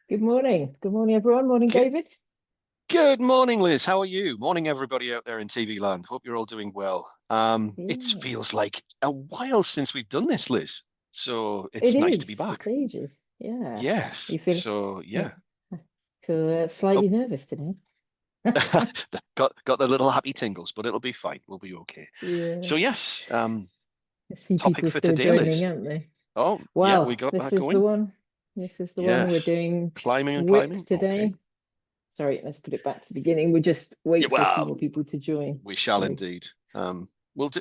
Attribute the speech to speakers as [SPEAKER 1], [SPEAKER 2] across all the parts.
[SPEAKER 1] Good morning. Good morning, everyone. Morning,
[SPEAKER 2] Good,
[SPEAKER 1] David.
[SPEAKER 2] good morning, Liz. How are you? Morning, everybody out there in TV land. Hope you're all doing well. It
[SPEAKER 1] Yeah,
[SPEAKER 2] feels like a while since we've done this, Liz. So
[SPEAKER 1] it
[SPEAKER 2] it's nice to
[SPEAKER 1] is.
[SPEAKER 2] be
[SPEAKER 1] It's
[SPEAKER 2] back.
[SPEAKER 1] ages. Yeah.
[SPEAKER 2] Yes.
[SPEAKER 1] You feel
[SPEAKER 2] So
[SPEAKER 1] yeah,
[SPEAKER 2] yeah.
[SPEAKER 1] feel
[SPEAKER 2] Oh,
[SPEAKER 1] slightly nervous today.
[SPEAKER 2] got the little happy tingles, but it'll be fine. We'll be okay.
[SPEAKER 1] Yeah.
[SPEAKER 2] So yes,
[SPEAKER 1] I see
[SPEAKER 2] topic
[SPEAKER 1] people
[SPEAKER 2] for
[SPEAKER 1] still
[SPEAKER 2] today,
[SPEAKER 1] joining,
[SPEAKER 2] Liz.
[SPEAKER 1] aren't they?
[SPEAKER 2] Oh, yeah, we
[SPEAKER 1] Wow,
[SPEAKER 2] got
[SPEAKER 1] this
[SPEAKER 2] that
[SPEAKER 1] is the
[SPEAKER 2] going.
[SPEAKER 1] one. This is the one. We're
[SPEAKER 2] Yes.
[SPEAKER 1] doing
[SPEAKER 2] Climbing and
[SPEAKER 1] WIP
[SPEAKER 2] climbing. Okay.
[SPEAKER 1] today. Sorry, let's put it back to the beginning. We're just
[SPEAKER 2] Yeah,
[SPEAKER 1] waiting for a few
[SPEAKER 2] well,
[SPEAKER 1] more people to join.
[SPEAKER 2] we shall
[SPEAKER 1] So
[SPEAKER 2] indeed.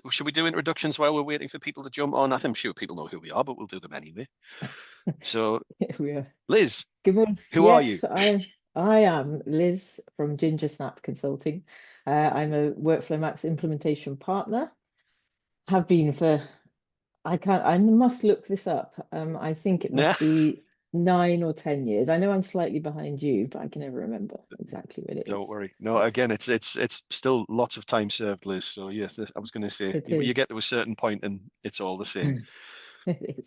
[SPEAKER 2] Should we do introductions while we're waiting for people to jump on? I'm sure people know who we are, but we'll do them anyway. So,
[SPEAKER 1] here we are.
[SPEAKER 2] Liz,
[SPEAKER 1] Good morning.
[SPEAKER 2] who are you?
[SPEAKER 1] Yes, I am Liz from Ginger Snap Consulting. I'm a WorkflowMax implementation partner. Have been for I must look this up. I think it
[SPEAKER 2] Nah,
[SPEAKER 1] must be 9 or 10 years. I know I'm slightly behind you, but I can never remember exactly what it is.
[SPEAKER 2] don't worry. No,
[SPEAKER 1] But
[SPEAKER 2] again, it's still lots of time served, Liz. So yes, I was going to say
[SPEAKER 1] it
[SPEAKER 2] you
[SPEAKER 1] is.
[SPEAKER 2] get to a certain point and it's all the same.
[SPEAKER 1] It is.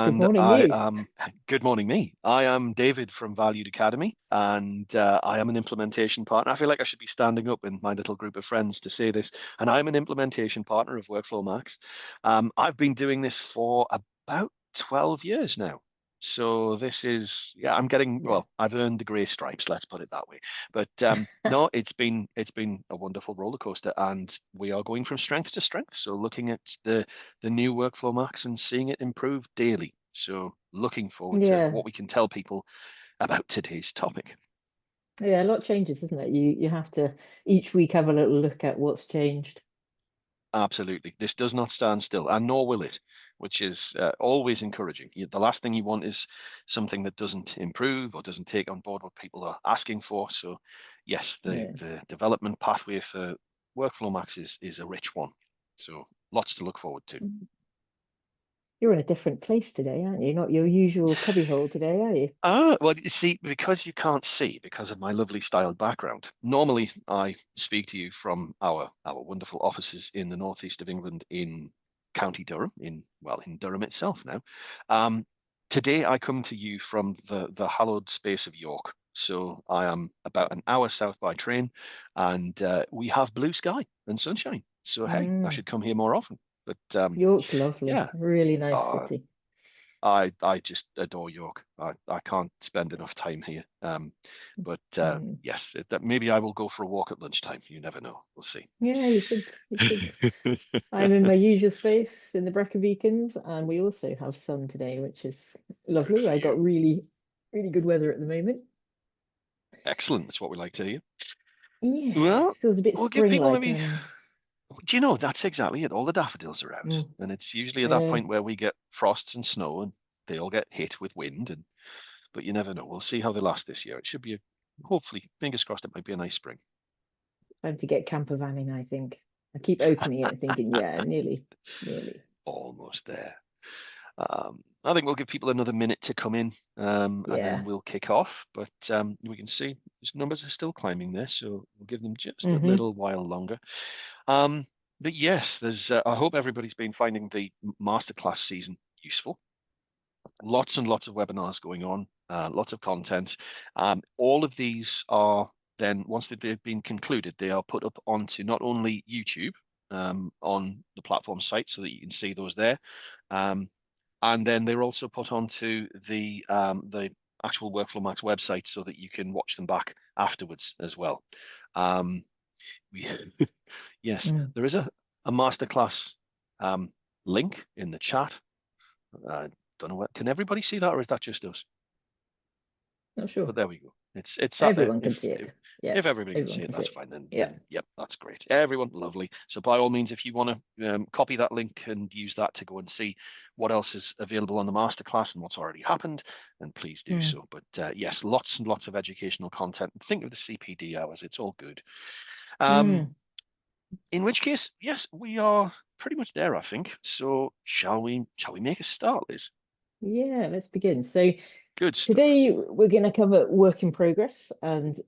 [SPEAKER 1] Good
[SPEAKER 2] And
[SPEAKER 1] morning,
[SPEAKER 2] I
[SPEAKER 1] you.
[SPEAKER 2] am, good morning, me. I am David from Valued Academy, and I am an implementation partner. I feel like I should be standing up in my little group of friends to say this. And I'm an implementation partner of WorkflowMax. I've been doing this for about 12 years now. So this is, yeah, I'm getting,
[SPEAKER 1] Yeah.
[SPEAKER 2] well, I've earned the grey stripes, let's put it that way. But no, it's been a wonderful roller coaster, and we are going from strength to strength. So looking at the new Workflow Max and seeing it improve daily. So looking forward to
[SPEAKER 1] Yeah.
[SPEAKER 2] what we can tell people about today's topic.
[SPEAKER 1] Yeah, a lot changes, isn't it? You have to each week have a little look at what's changed.
[SPEAKER 2] Absolutely. This does not stand still, and nor will it, which is always encouraging. The last thing you want is something that doesn't improve or doesn't take on board what people are asking for. So, yes, the,
[SPEAKER 1] Yeah.
[SPEAKER 2] the development pathway for Workflow Max is a rich one. So, lots to look forward to.
[SPEAKER 1] You're in a different place today, aren't you? Not your usual cubbyhole today, are you?
[SPEAKER 2] Well, you see, because you can't see because of my lovely styled background, normally I speak to you from our wonderful offices in the northeast of England in County Durham, in Durham itself now. Um, Today I come to you from the hallowed space of York. So I am about an hour south by train, and we have blue sky and sunshine. So hey, I
[SPEAKER 1] Mm.
[SPEAKER 2] should come here more often. But
[SPEAKER 1] York's lovely.
[SPEAKER 2] yeah,
[SPEAKER 1] Really nice
[SPEAKER 2] uh,
[SPEAKER 1] city.
[SPEAKER 2] I just adore York. I can't spend enough time here. But
[SPEAKER 1] Mm.
[SPEAKER 2] yes, maybe I will go for a walk at lunchtime. You never know. We'll see.
[SPEAKER 1] Yeah, you should. You should. I'm in my usual space in the Brecon Beacons, and we also have sun today, which is
[SPEAKER 2] Good
[SPEAKER 1] lovely.
[SPEAKER 2] for
[SPEAKER 1] I got
[SPEAKER 2] you.
[SPEAKER 1] really good weather at the moment.
[SPEAKER 2] Excellent. That's what we like to hear.
[SPEAKER 1] Yeah,
[SPEAKER 2] Well,
[SPEAKER 1] feels a bit
[SPEAKER 2] we'll give people
[SPEAKER 1] spring-like.
[SPEAKER 2] maybe. Do you know that's exactly it? All the daffodils are out,
[SPEAKER 1] Mm,
[SPEAKER 2] and it's usually at that
[SPEAKER 1] yeah,
[SPEAKER 2] point where we get frosts and snow, and they all get hit with wind. And but you never know. We'll see how they last this year. It should be hopefully, fingers crossed, it might be a nice spring.
[SPEAKER 1] time to get camper vanning, I think. I keep opening it and thinking, yeah, nearly.
[SPEAKER 2] Almost there. I think we'll give people another minute to come in, and then
[SPEAKER 1] Yeah.
[SPEAKER 2] we'll kick off. But we can see his numbers are still climbing there, so we'll give them just a
[SPEAKER 1] Hmm.
[SPEAKER 2] little while longer. Um, but yes, there's. I hope everybody's been finding the masterclass season useful. Lots and lots of webinars going on, lots of content. All of these are then once they've been concluded, they are put up onto not only YouTube on the platform site so that you can see those there. Um, and then they're also put onto the actual Workflow Max website so that you can watch them back afterwards as well. Um, we, yes,
[SPEAKER 1] Mm,
[SPEAKER 2] there is a masterclass link in the chat. Don't know what, can everybody see that, or is that just us?
[SPEAKER 1] not sure.
[SPEAKER 2] But there we go. It's that there.
[SPEAKER 1] Everyone can see
[SPEAKER 2] If
[SPEAKER 1] it. Yeah,
[SPEAKER 2] if everybody can
[SPEAKER 1] everyone
[SPEAKER 2] see it,
[SPEAKER 1] can see
[SPEAKER 2] that's
[SPEAKER 1] it.
[SPEAKER 2] fine. Then
[SPEAKER 1] Yeah.
[SPEAKER 2] then yep, that's great. Everyone, lovely. So by all means, if you want to copy that link and use that to go and see what else is available on the masterclass and what's already happened, then please do
[SPEAKER 1] Mm,
[SPEAKER 2] so. But yes, lots and lots of educational content. Think of the CPD hours; it's all good. Um,
[SPEAKER 1] mm.
[SPEAKER 2] in which case, yes, we are pretty much there, I think. So shall we make a start, Liz?
[SPEAKER 1] Yeah, let's begin. So
[SPEAKER 2] Good stuff.
[SPEAKER 1] today we're going to cover work in progress, and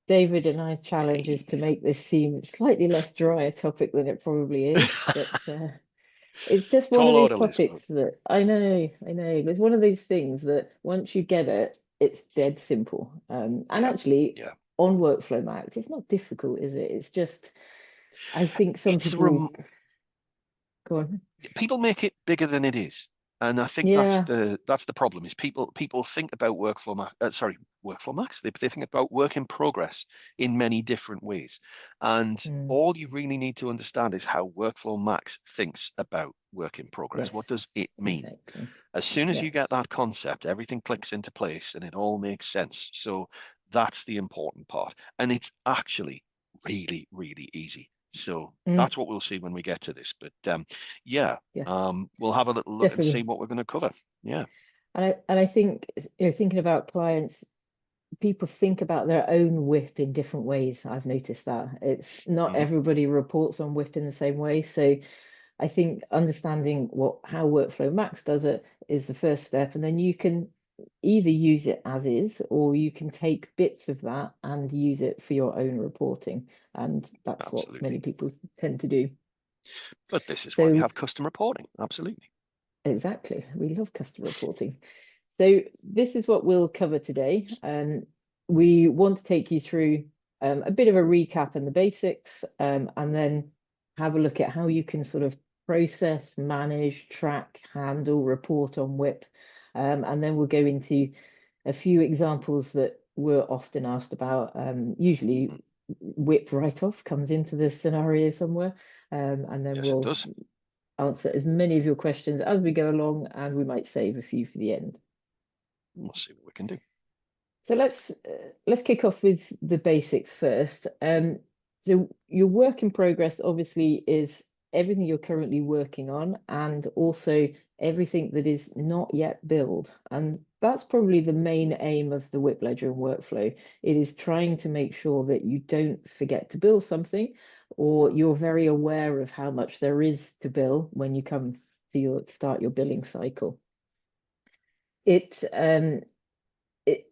[SPEAKER 1] David and I's challenge is to
[SPEAKER 2] Yay.
[SPEAKER 1] make this seem slightly less dry a topic than it probably is. But it's just one of
[SPEAKER 2] Tall
[SPEAKER 1] these
[SPEAKER 2] order, Liz.
[SPEAKER 1] topics that I know, but it's one of these things that once you get it, it's dead simple. And
[SPEAKER 2] Yeah,
[SPEAKER 1] actually,
[SPEAKER 2] yeah.
[SPEAKER 1] on WorkflowMax, it's not difficult, is it? It's just, I think some
[SPEAKER 2] It's a
[SPEAKER 1] people go on.
[SPEAKER 2] people make it bigger than it is, and I think
[SPEAKER 1] Yeah.
[SPEAKER 2] that's the problem. Is people think about workflow max. They think about work in progress in many different ways, and
[SPEAKER 1] Mm,
[SPEAKER 2] all you really need to understand is how workflow max thinks about work in progress. What
[SPEAKER 1] yes,
[SPEAKER 2] does it mean?
[SPEAKER 1] exactly.
[SPEAKER 2] As soon as
[SPEAKER 1] Yeah.
[SPEAKER 2] you get that concept, everything clicks into place and it all makes sense. So that's the important part. And it's actually really, really easy. So
[SPEAKER 1] Mm,
[SPEAKER 2] that's what we'll see when we get to this. But yeah,
[SPEAKER 1] yeah,
[SPEAKER 2] we'll have a little look and see
[SPEAKER 1] definitely.
[SPEAKER 2] what we're going to cover. Yeah.
[SPEAKER 1] And I think, thinking about clients, people think about their own WIP in different ways. I've noticed that it's not
[SPEAKER 2] Hmm.
[SPEAKER 1] everybody reports on WIP in the same way. So I think understanding how Workflow Max does it is the first step, and then you can either use it as is, or you can take bits of that and use it for your own reporting. And that's what many
[SPEAKER 2] Absolutely.
[SPEAKER 1] people tend to do.
[SPEAKER 2] But this is why we
[SPEAKER 1] So
[SPEAKER 2] have custom reporting. Absolutely.
[SPEAKER 1] exactly. We love customer reporting. So this is what we'll cover today. We want to take you through a bit of a recap and the basics, and then have a look at how you can sort of process, manage, track, handle, report on WIP. And then we'll go into a few examples that we're often asked about. Usually
[SPEAKER 2] Mm.
[SPEAKER 1] WIP write-off comes into the scenario somewhere. And then
[SPEAKER 2] Yes, it
[SPEAKER 1] we'll
[SPEAKER 2] does.
[SPEAKER 1] answer as many of your questions as we go along, and we might save a few for the end.
[SPEAKER 2] We'll see what we can do.
[SPEAKER 1] So let's kick off with the basics first. So your work in progress obviously is everything you're currently working on, and also everything that is not yet billed. And that's probably the main aim of the WIP ledger and workflow. It is trying to make sure that you don't forget to bill something, or you're very aware of how much there is to bill when you come to start your billing cycle. It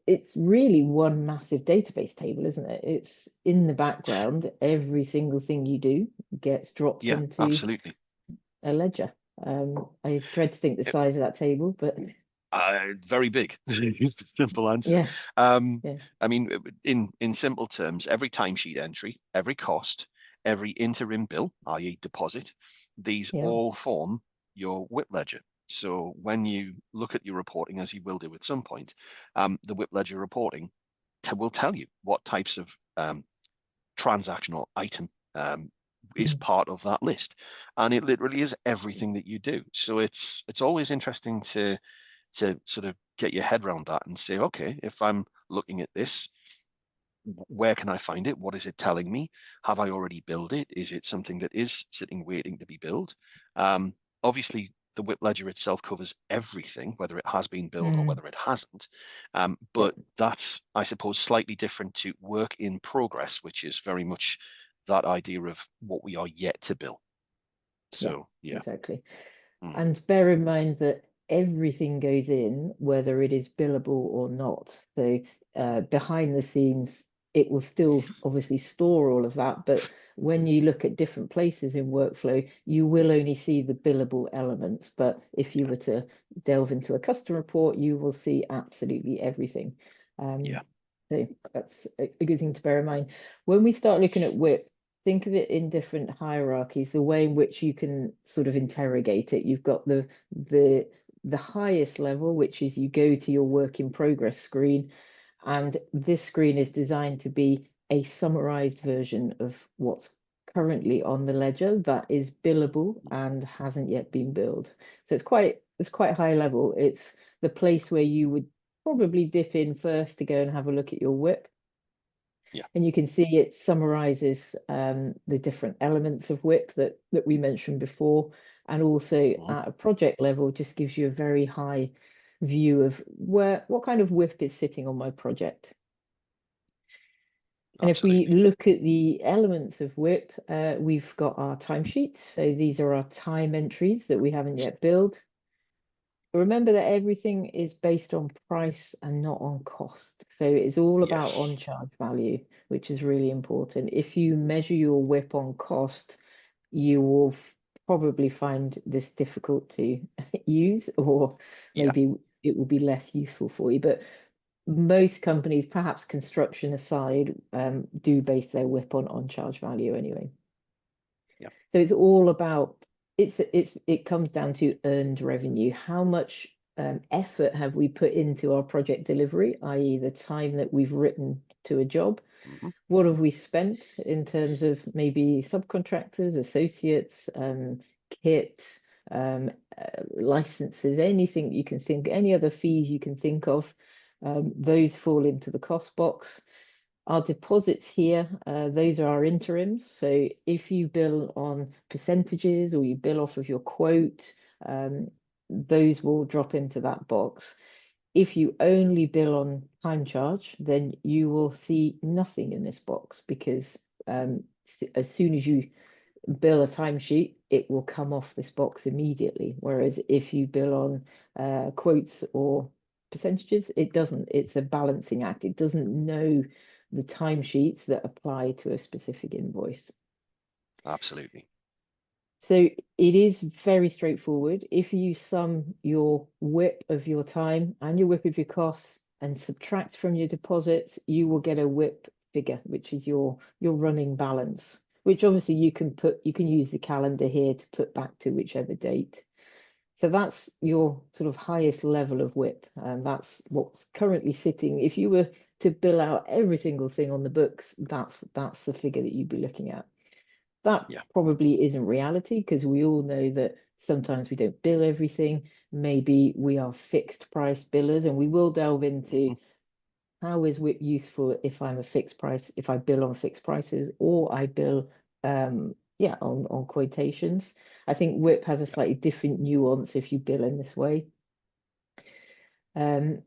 [SPEAKER 1] it's really one massive database table, isn't it? It's in the background. Every single thing you do gets dropped
[SPEAKER 2] Yeah,
[SPEAKER 1] into
[SPEAKER 2] absolutely.
[SPEAKER 1] a ledger. I dread to think the size of that table, but
[SPEAKER 2] Very big. Is the simple answer.
[SPEAKER 1] yeah,
[SPEAKER 2] Um,
[SPEAKER 1] yeah,
[SPEAKER 2] I mean, in simple terms, every timesheet entry, every cost, every interim bill, i.e., deposit, these
[SPEAKER 1] yeah.
[SPEAKER 2] all form your WIP ledger. So when you look at your reporting, as you will do at some point, the WIP ledger reporting will tell you what types of transactional item is
[SPEAKER 1] Mm,
[SPEAKER 2] part of that list, and it literally is everything that you do. So it's always interesting to sort of get your head around that and say, okay, if I'm looking at this, where can I find it? What is it telling me? Have I already built it? Is it something that is sitting waiting to be built? Obviously, the WIP ledger itself covers everything, whether it has been built or
[SPEAKER 1] mm,
[SPEAKER 2] whether it hasn't.
[SPEAKER 1] yeah,
[SPEAKER 2] But that's, I suppose, slightly different to work in progress, which is very much that idea of what we are yet to build.
[SPEAKER 1] yeah,
[SPEAKER 2] So, yeah.
[SPEAKER 1] exactly.
[SPEAKER 2] Mm,
[SPEAKER 1] And bear in mind that everything goes in, whether it is billable or not. So
[SPEAKER 2] mm,
[SPEAKER 1] behind the scenes, it will still obviously store all of that. But when you look at different places in workflow, you will only see the billable elements. But if you
[SPEAKER 2] yeah,
[SPEAKER 1] were to delve into a custom report, you will see absolutely everything.
[SPEAKER 2] yeah,
[SPEAKER 1] Um, so that's a good thing to bear in mind. When we start looking at WIP, think of it in different hierarchies, the way in which you can sort of interrogate it. You've got the the highest level, which is you go to your work in progress screen, and this screen is designed to be a summarized version of what's currently on the ledger that is billable
[SPEAKER 2] yeah,
[SPEAKER 1] and hasn't yet been billed. So it's quite high level. It's the place where you would probably dip in first to go and have a look at your WIP,
[SPEAKER 2] yeah.
[SPEAKER 1] and you can see it summarizes the different elements of WIP that we mentioned before, and also
[SPEAKER 2] Mhm.
[SPEAKER 1] at a project level just gives you a very high view of what kind of WIP is sitting on my project. And if we
[SPEAKER 2] Absolutely.
[SPEAKER 1] look at the elements of WIP, we've got our timesheets. So these are our time entries that we haven't yet billed. Remember that everything is based on price and not on cost. So it's all about
[SPEAKER 2] Yes.
[SPEAKER 1] on charge value, which is really important. If you measure your WIP on cost, you will probably find this difficult to use, or
[SPEAKER 2] Yeah.
[SPEAKER 1] maybe it will be less useful for you. But most companies, perhaps construction aside, do base their WIP on charge value anyway.
[SPEAKER 2] Yeah.
[SPEAKER 1] So it's all about it comes down to earned revenue. How much effort have we put into our project delivery, i.e., the time that we've written to a job?
[SPEAKER 2] Hmm.
[SPEAKER 1] What have we spent in terms of maybe subcontractors, associates, kit, licenses, anything you can think, any other fees you can think of, those fall into the cost box. Our deposits here, those are our interims. So if you bill on percentages or you bill off of your quote, those will drop into that box. If you only bill on time charge, then you will see nothing in this box because as soon as you bill a timesheet, it will come off this box immediately. Whereas if you bill on quotes or percentages, it doesn't. It's a balancing act. It doesn't know the timesheets that apply to a specific invoice.
[SPEAKER 2] Absolutely.
[SPEAKER 1] So it is very straightforward. If you sum your WIP of your time and your WIP of your costs and subtract from your deposits, you will get a WIP figure, which is your running balance, which obviously you can use the calendar here to put back to whichever date. So that's your sort of highest level of WIP, and that's what's currently sitting. If you were to bill out every single thing on the books, that's the figure that you'd be looking at. That
[SPEAKER 2] Yeah.
[SPEAKER 1] probably isn't reality because we all know that sometimes we don't bill everything. Maybe we are fixed price billers, and we will delve into
[SPEAKER 2] Hmm.
[SPEAKER 1] how is WIP useful if I'm a fixed price, if I bill on fixed prices or I bill yeah, on quotations. I think WIP has a
[SPEAKER 2] Yeah.
[SPEAKER 1] slightly different nuance if you bill in this way. Um,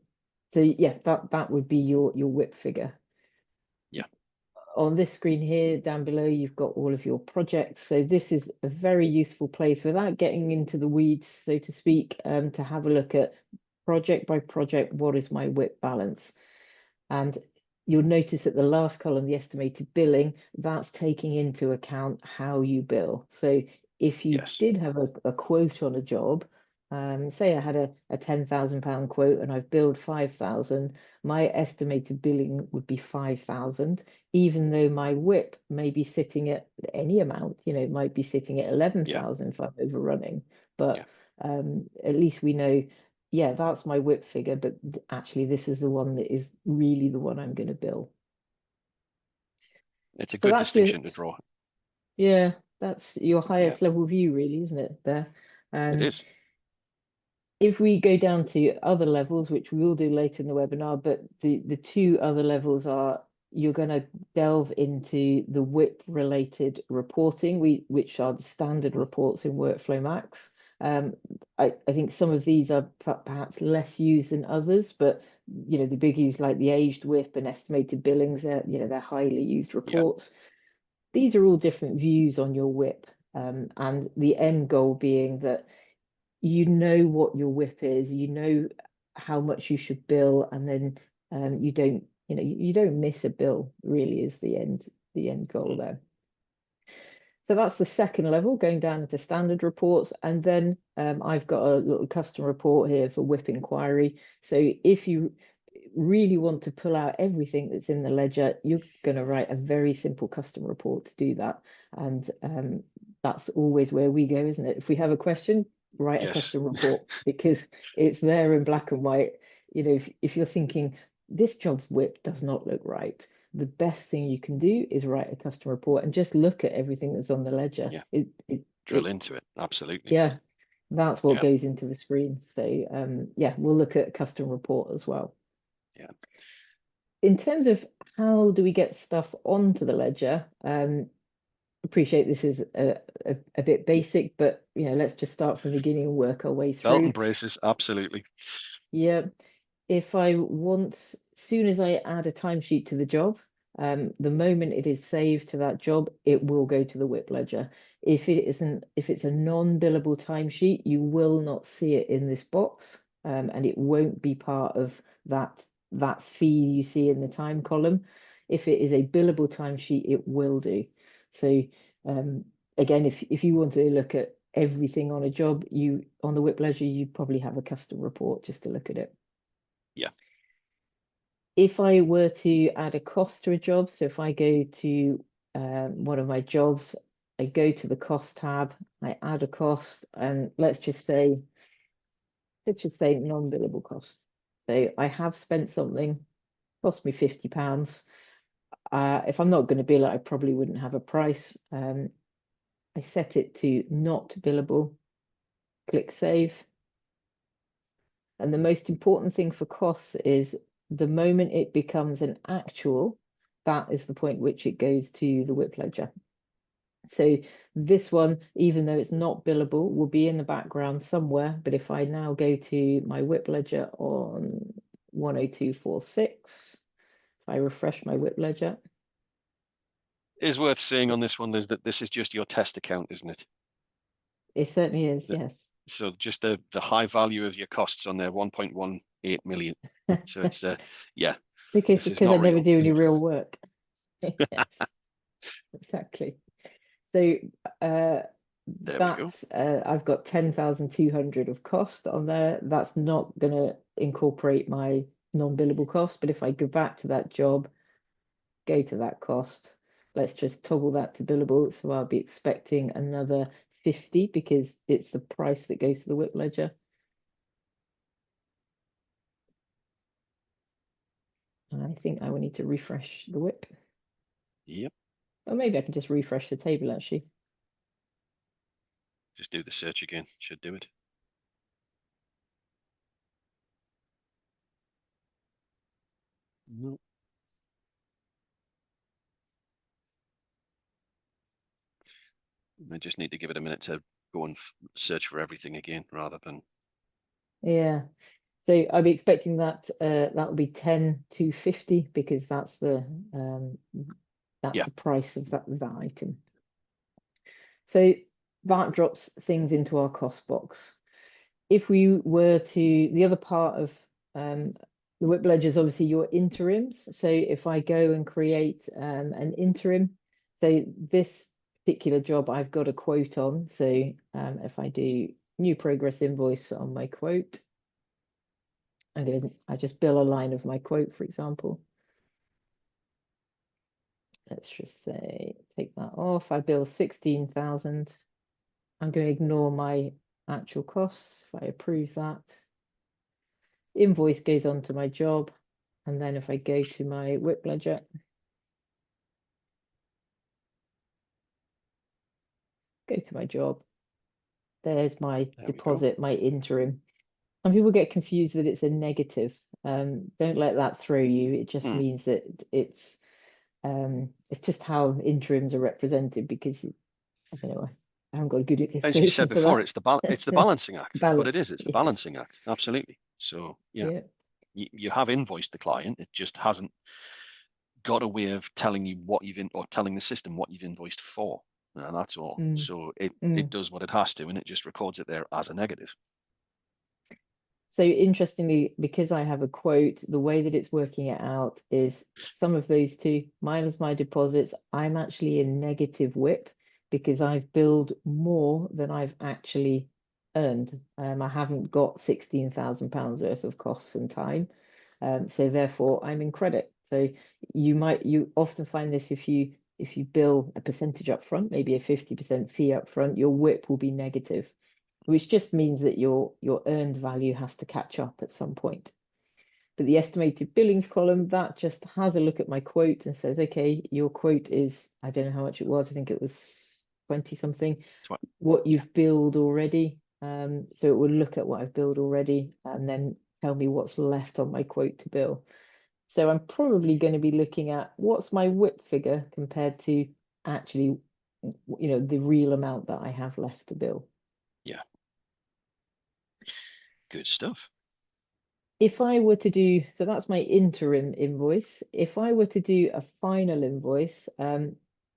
[SPEAKER 1] so yeah, that would be your WIP figure.
[SPEAKER 2] Yeah.
[SPEAKER 1] On this screen here down below, you've got all of your projects. So this is a very useful place without getting into the weeds, so to speak, to have a look at project by project, what is my WIP balance? And you'll notice at the last column, the estimated billing, that's taking into account how you bill. So if you
[SPEAKER 2] Yes.
[SPEAKER 1] did have a quote on a job, say I had a £10,000 quote and I've billed 5,000, my estimated billing would be 5,000, even though my WIP may be sitting at any amount, it might be sitting at
[SPEAKER 2] Yeah.
[SPEAKER 1] 11,000 if I'm overrunning.
[SPEAKER 2] Yeah.
[SPEAKER 1] But at least we know, yeah, that's my WIP figure, but actually this is the one that is really the one I'm going to bill.
[SPEAKER 2] It's a
[SPEAKER 1] So
[SPEAKER 2] good
[SPEAKER 1] that's your,
[SPEAKER 2] distinction to draw.
[SPEAKER 1] yeah, that's your
[SPEAKER 2] Yeah.
[SPEAKER 1] highest level view, really, isn't it? There.
[SPEAKER 2] It
[SPEAKER 1] Um,
[SPEAKER 2] is.
[SPEAKER 1] if we go down to other levels, which we will do later in the webinar, but the two other levels are you're going to delve into the WIP related reporting, which are the standard
[SPEAKER 2] Mhm.
[SPEAKER 1] reports in WorkflowMax. I think some of these are perhaps less used than others, but the biggies like the aged WIP and estimated billings, they're highly used
[SPEAKER 2] Yeah.
[SPEAKER 1] reports. These are all different views on your WIP, and the end goal being that you know what your WIP is, you know how much you should bill, and then you don't, you don't miss a bill, really is the end goal
[SPEAKER 2] Mm.
[SPEAKER 1] there. So that's the second level, going down into standard reports. And then I've got a little custom report here for WIP inquiry. So if you really want to pull out everything that's in the ledger, you're going to write a very simple custom report to do that. And that's always where we go, isn't it? If we have a question, write a
[SPEAKER 2] Yes.
[SPEAKER 1] custom report because it's there in black and white. If you're thinking this job's WIP does not look right, the best thing you can do is write a custom report and just look at everything that's on the ledger.
[SPEAKER 2] Yeah. Drill
[SPEAKER 1] It
[SPEAKER 2] into it. Absolutely.
[SPEAKER 1] yeah, that's what
[SPEAKER 2] Yeah.
[SPEAKER 1] goes into the screen. So yeah, we'll look at custom report as well.
[SPEAKER 2] Yeah.
[SPEAKER 1] In terms of how do we get stuff onto the ledger, appreciate this is a bit basic, but let's just start from the beginning and work our way
[SPEAKER 2] Belt
[SPEAKER 1] through.
[SPEAKER 2] and braces. Absolutely.
[SPEAKER 1] Yeah, if I want, soon as I add a timesheet to the job, the moment it is saved to that job, it will go to the WIP ledger. If it's a non-billable timesheet, you will not see it in this box, and it won't be part of that fee you see in the time column. If it is a billable timesheet, it will do. So again, if you want to look at everything on a job, on the WIP ledger, you probably have a custom report just to look at it.
[SPEAKER 2] Yeah.
[SPEAKER 1] if I were to add a cost to a job, so if I go to one of my jobs, I go to the cost tab, I add a cost, and let's just say non-billable cost. So I have spent something, cost me £50. If I'm not going to bill it, I probably wouldn't have a price. I set it to not billable, click save. And the most important thing for costs is the moment it becomes an actual, that is the point which it goes to the WIP ledger. So this one, even though it's not billable, will be in the background somewhere. But if I now go to my WIP ledger on 10246, if I refresh my WIP ledger,
[SPEAKER 2] It is worth saying on this one is that this is just your test account, isn't it?
[SPEAKER 1] it certainly is,
[SPEAKER 2] The-
[SPEAKER 1] yes.
[SPEAKER 2] So just the high value of your costs on there, 1.18 million. So it's yeah,
[SPEAKER 1] Because
[SPEAKER 2] this is
[SPEAKER 1] I
[SPEAKER 2] not
[SPEAKER 1] never
[SPEAKER 2] real.
[SPEAKER 1] do any real work. Yes, exactly. So
[SPEAKER 2] There we go.
[SPEAKER 1] I've got 10,200 of cost on there. That's not going to incorporate my non-billable cost, but if I go back to that job, go to that cost, let's just toggle that to billable. So I'll be expecting another 50 because it's the price that goes to the WIP ledger. And I think I will need to refresh the WIP.
[SPEAKER 2] Yep.
[SPEAKER 1] Or maybe I can just refresh the table actually.
[SPEAKER 2] Just do the search again. Should do it. No. I just need to give it a minute to go and search for everything again rather than.
[SPEAKER 1] Yeah. So I'll be expecting that that will be 10,250 because that's the
[SPEAKER 2] Yeah.
[SPEAKER 1] price of that item. So that drops things into our cost box. If we were to, the other part of the WIP ledger is obviously your interims. So if I go and create an interim, so this particular job I've got a quote on. So if I do new progress invoice on my quote, I just bill a line of my quote, for example. Let's just say, take that off. I bill 16,000. I'm going to ignore my actual costs. If I approve that, invoice goes on to my job. And then if I go to my WIP ledger, go to my job, there's my
[SPEAKER 2] There we go.
[SPEAKER 1] deposit, my interim. Some people get confused that it's a negative. Don't let that throw you. It just means that it's just how interims are represented because I don't know, I haven't got a good
[SPEAKER 2] As you
[SPEAKER 1] illustration
[SPEAKER 2] said
[SPEAKER 1] for
[SPEAKER 2] before, it's the
[SPEAKER 1] that.
[SPEAKER 2] balancing act. But it
[SPEAKER 1] Balance,
[SPEAKER 2] is. It's the
[SPEAKER 1] yes.
[SPEAKER 2] balancing act. Absolutely. So yeah,
[SPEAKER 1] Yeah.
[SPEAKER 2] you have invoiced the client. It just hasn't got a way of telling you what you've or telling the system what you've invoiced for. And that's all.
[SPEAKER 1] Mm,
[SPEAKER 2] So it
[SPEAKER 1] mm.
[SPEAKER 2] does what it has to, and it just records it there as a negative.
[SPEAKER 1] So interestingly, because I have a quote, the way that it's working it out is some of those two minus my deposits. I'm actually in negative WIP because I've billed more than I've actually earned. I haven't got £16,000 worth of costs and time. So therefore I'm in credit. So you often find this if you bill a percentage up front, maybe a 50% fee up front, your WIP will be negative, which just means that your earned value has to catch up at some point. But the estimated billings column, that just has a look at my quote and says, okay, your quote is, I don't know how much it was, I think it was 20 something, what
[SPEAKER 2] Yeah.
[SPEAKER 1] you've billed already. So it will look at what I've billed already and then tell me what's left on my quote to bill. So I'm probably going to be looking at what's my WIP figure compared to actually, the real amount that I have left to bill.
[SPEAKER 2] Yeah. Good stuff.
[SPEAKER 1] If I were to do, so that's my interim invoice. If I were to do a final invoice,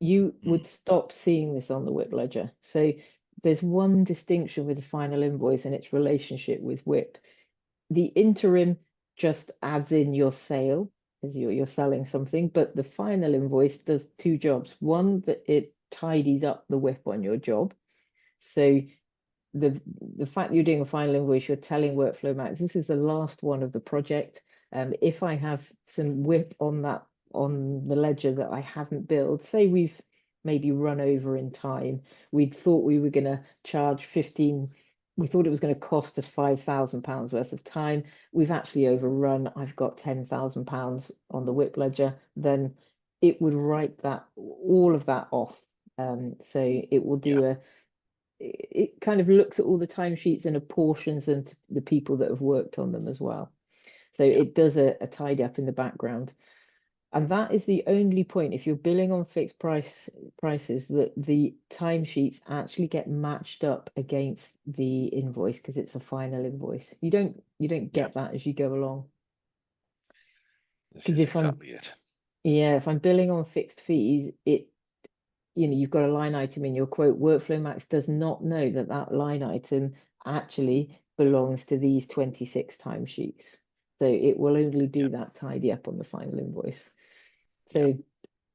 [SPEAKER 1] you would stop seeing this on the WIP ledger. So there's one distinction with the final invoice and its relationship with WIP. The interim just adds in your sale as you're selling something, but the final invoice does two jobs. One, that it tidies up the WIP on your job. So the fact you're doing a final invoice, you're telling WorkflowMax, this is the last one of the project. If I have some WIP on the ledger that I haven't billed, say we've maybe run over in time, we thought we were going to charge 15, we thought it was going to cost us £5,000 worth of time. We've actually overrun. I've got £10,000 on the WIP ledger. Then it would write that all of that off. So it will
[SPEAKER 2] Yeah.
[SPEAKER 1] do it kind of looks at all the timesheets and apportions them to the people that have worked on them as well. So
[SPEAKER 2] Yeah.
[SPEAKER 1] it does a tidy up in the background. And that is the only point, if you're billing on fixed prices, that the timesheets actually get matched up against the invoice because it's a final invoice. You don't
[SPEAKER 2] Yeah.
[SPEAKER 1] get that as you go along.
[SPEAKER 2] This
[SPEAKER 1] Because
[SPEAKER 2] is exactly it.
[SPEAKER 1] if I'm billing on fixed fees, you've got a line item in your quote. WorkflowMax does not know that that line item actually belongs to these 26 timesheets. So it will only
[SPEAKER 2] Yeah.
[SPEAKER 1] do that tidy up on the final invoice.
[SPEAKER 2] Yeah.
[SPEAKER 1] So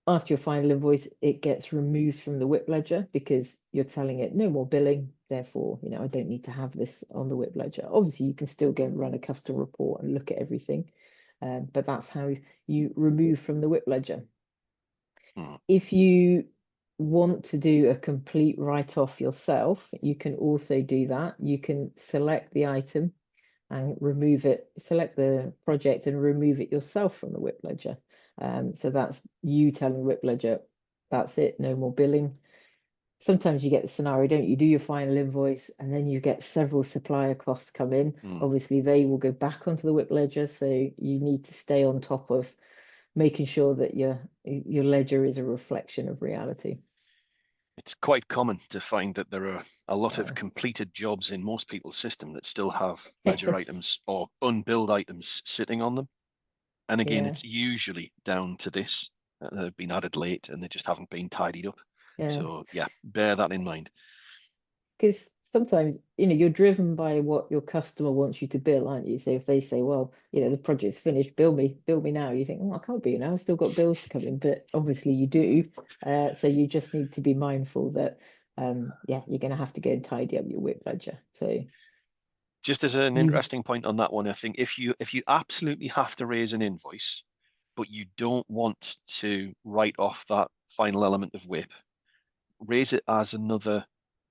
[SPEAKER 1] after your final invoice, it gets removed from the WIP ledger because you're telling it no more billing. Therefore, I don't need to have this on the WIP ledger. Obviously, you can still go and run a custom report and look at everything, but that's how you remove from the WIP ledger.
[SPEAKER 2] Hmm.
[SPEAKER 1] If you want to do a complete write-off yourself, you can also do that. You can select the item and remove it, select the project and remove it yourself from the WIP ledger. So that's you telling WIP ledger, that's it, no more billing. Sometimes you get the scenario, don't you? Do your final invoice and then you get several supplier costs come in.
[SPEAKER 2] Hmm.
[SPEAKER 1] Obviously, they will go back onto the WIP ledger, so you need to stay on top of making sure that your ledger is a reflection of reality.
[SPEAKER 2] It's quite common to find that there are a lot of
[SPEAKER 1] Yeah.
[SPEAKER 2] completed jobs in most people's system that still have ledger
[SPEAKER 1] Yes.
[SPEAKER 2] items or unbilled items sitting on them. And again,
[SPEAKER 1] Yeah.
[SPEAKER 2] it's usually down to this. They've been added late and they just haven't been tidied up.
[SPEAKER 1] Yeah.
[SPEAKER 2] So yeah, bear that in mind.
[SPEAKER 1] Because sometimes, you're driven by what your customer wants you to bill, aren't you? So if they say, well,
[SPEAKER 2] Mm.
[SPEAKER 1] the project's finished, bill me now, you think, oh, I can't bill you now, I've still got bills to come in, but obviously you do. So you just need to be mindful that, yeah, you're going to have to go and tidy up your WIP ledger. So
[SPEAKER 2] Just as an
[SPEAKER 1] you,
[SPEAKER 2] interesting point on that one, I think if you absolutely have to raise an invoice, but you don't want to write off that final element of WIP, raise it as another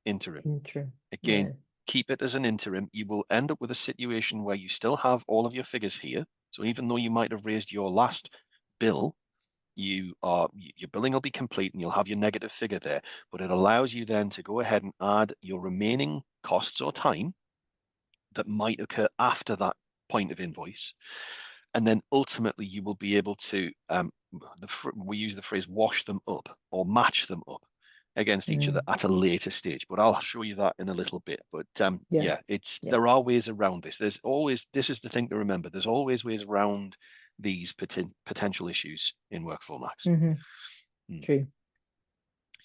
[SPEAKER 2] interim.
[SPEAKER 1] interim,
[SPEAKER 2] Again,
[SPEAKER 1] yeah.
[SPEAKER 2] keep it as an interim. You will end up with a situation where you still have all of your figures here. So even though you might have raised your last bill, your billing will be complete and you'll have your negative figure there. But it allows you then to go ahead and add your remaining costs or time that might occur after that point of invoice. And then ultimately you will be able to we use the phrase wash them up or match them up against each other
[SPEAKER 1] Mm,
[SPEAKER 2] at a later stage. But I'll show you that in a little bit. But
[SPEAKER 1] yeah,
[SPEAKER 2] yeah, it's
[SPEAKER 1] yeah.
[SPEAKER 2] there are ways around this. This is the thing to remember. There's always ways around these potential issues in Workflow Max.
[SPEAKER 1] Hmm.
[SPEAKER 2] Mm.
[SPEAKER 1] True.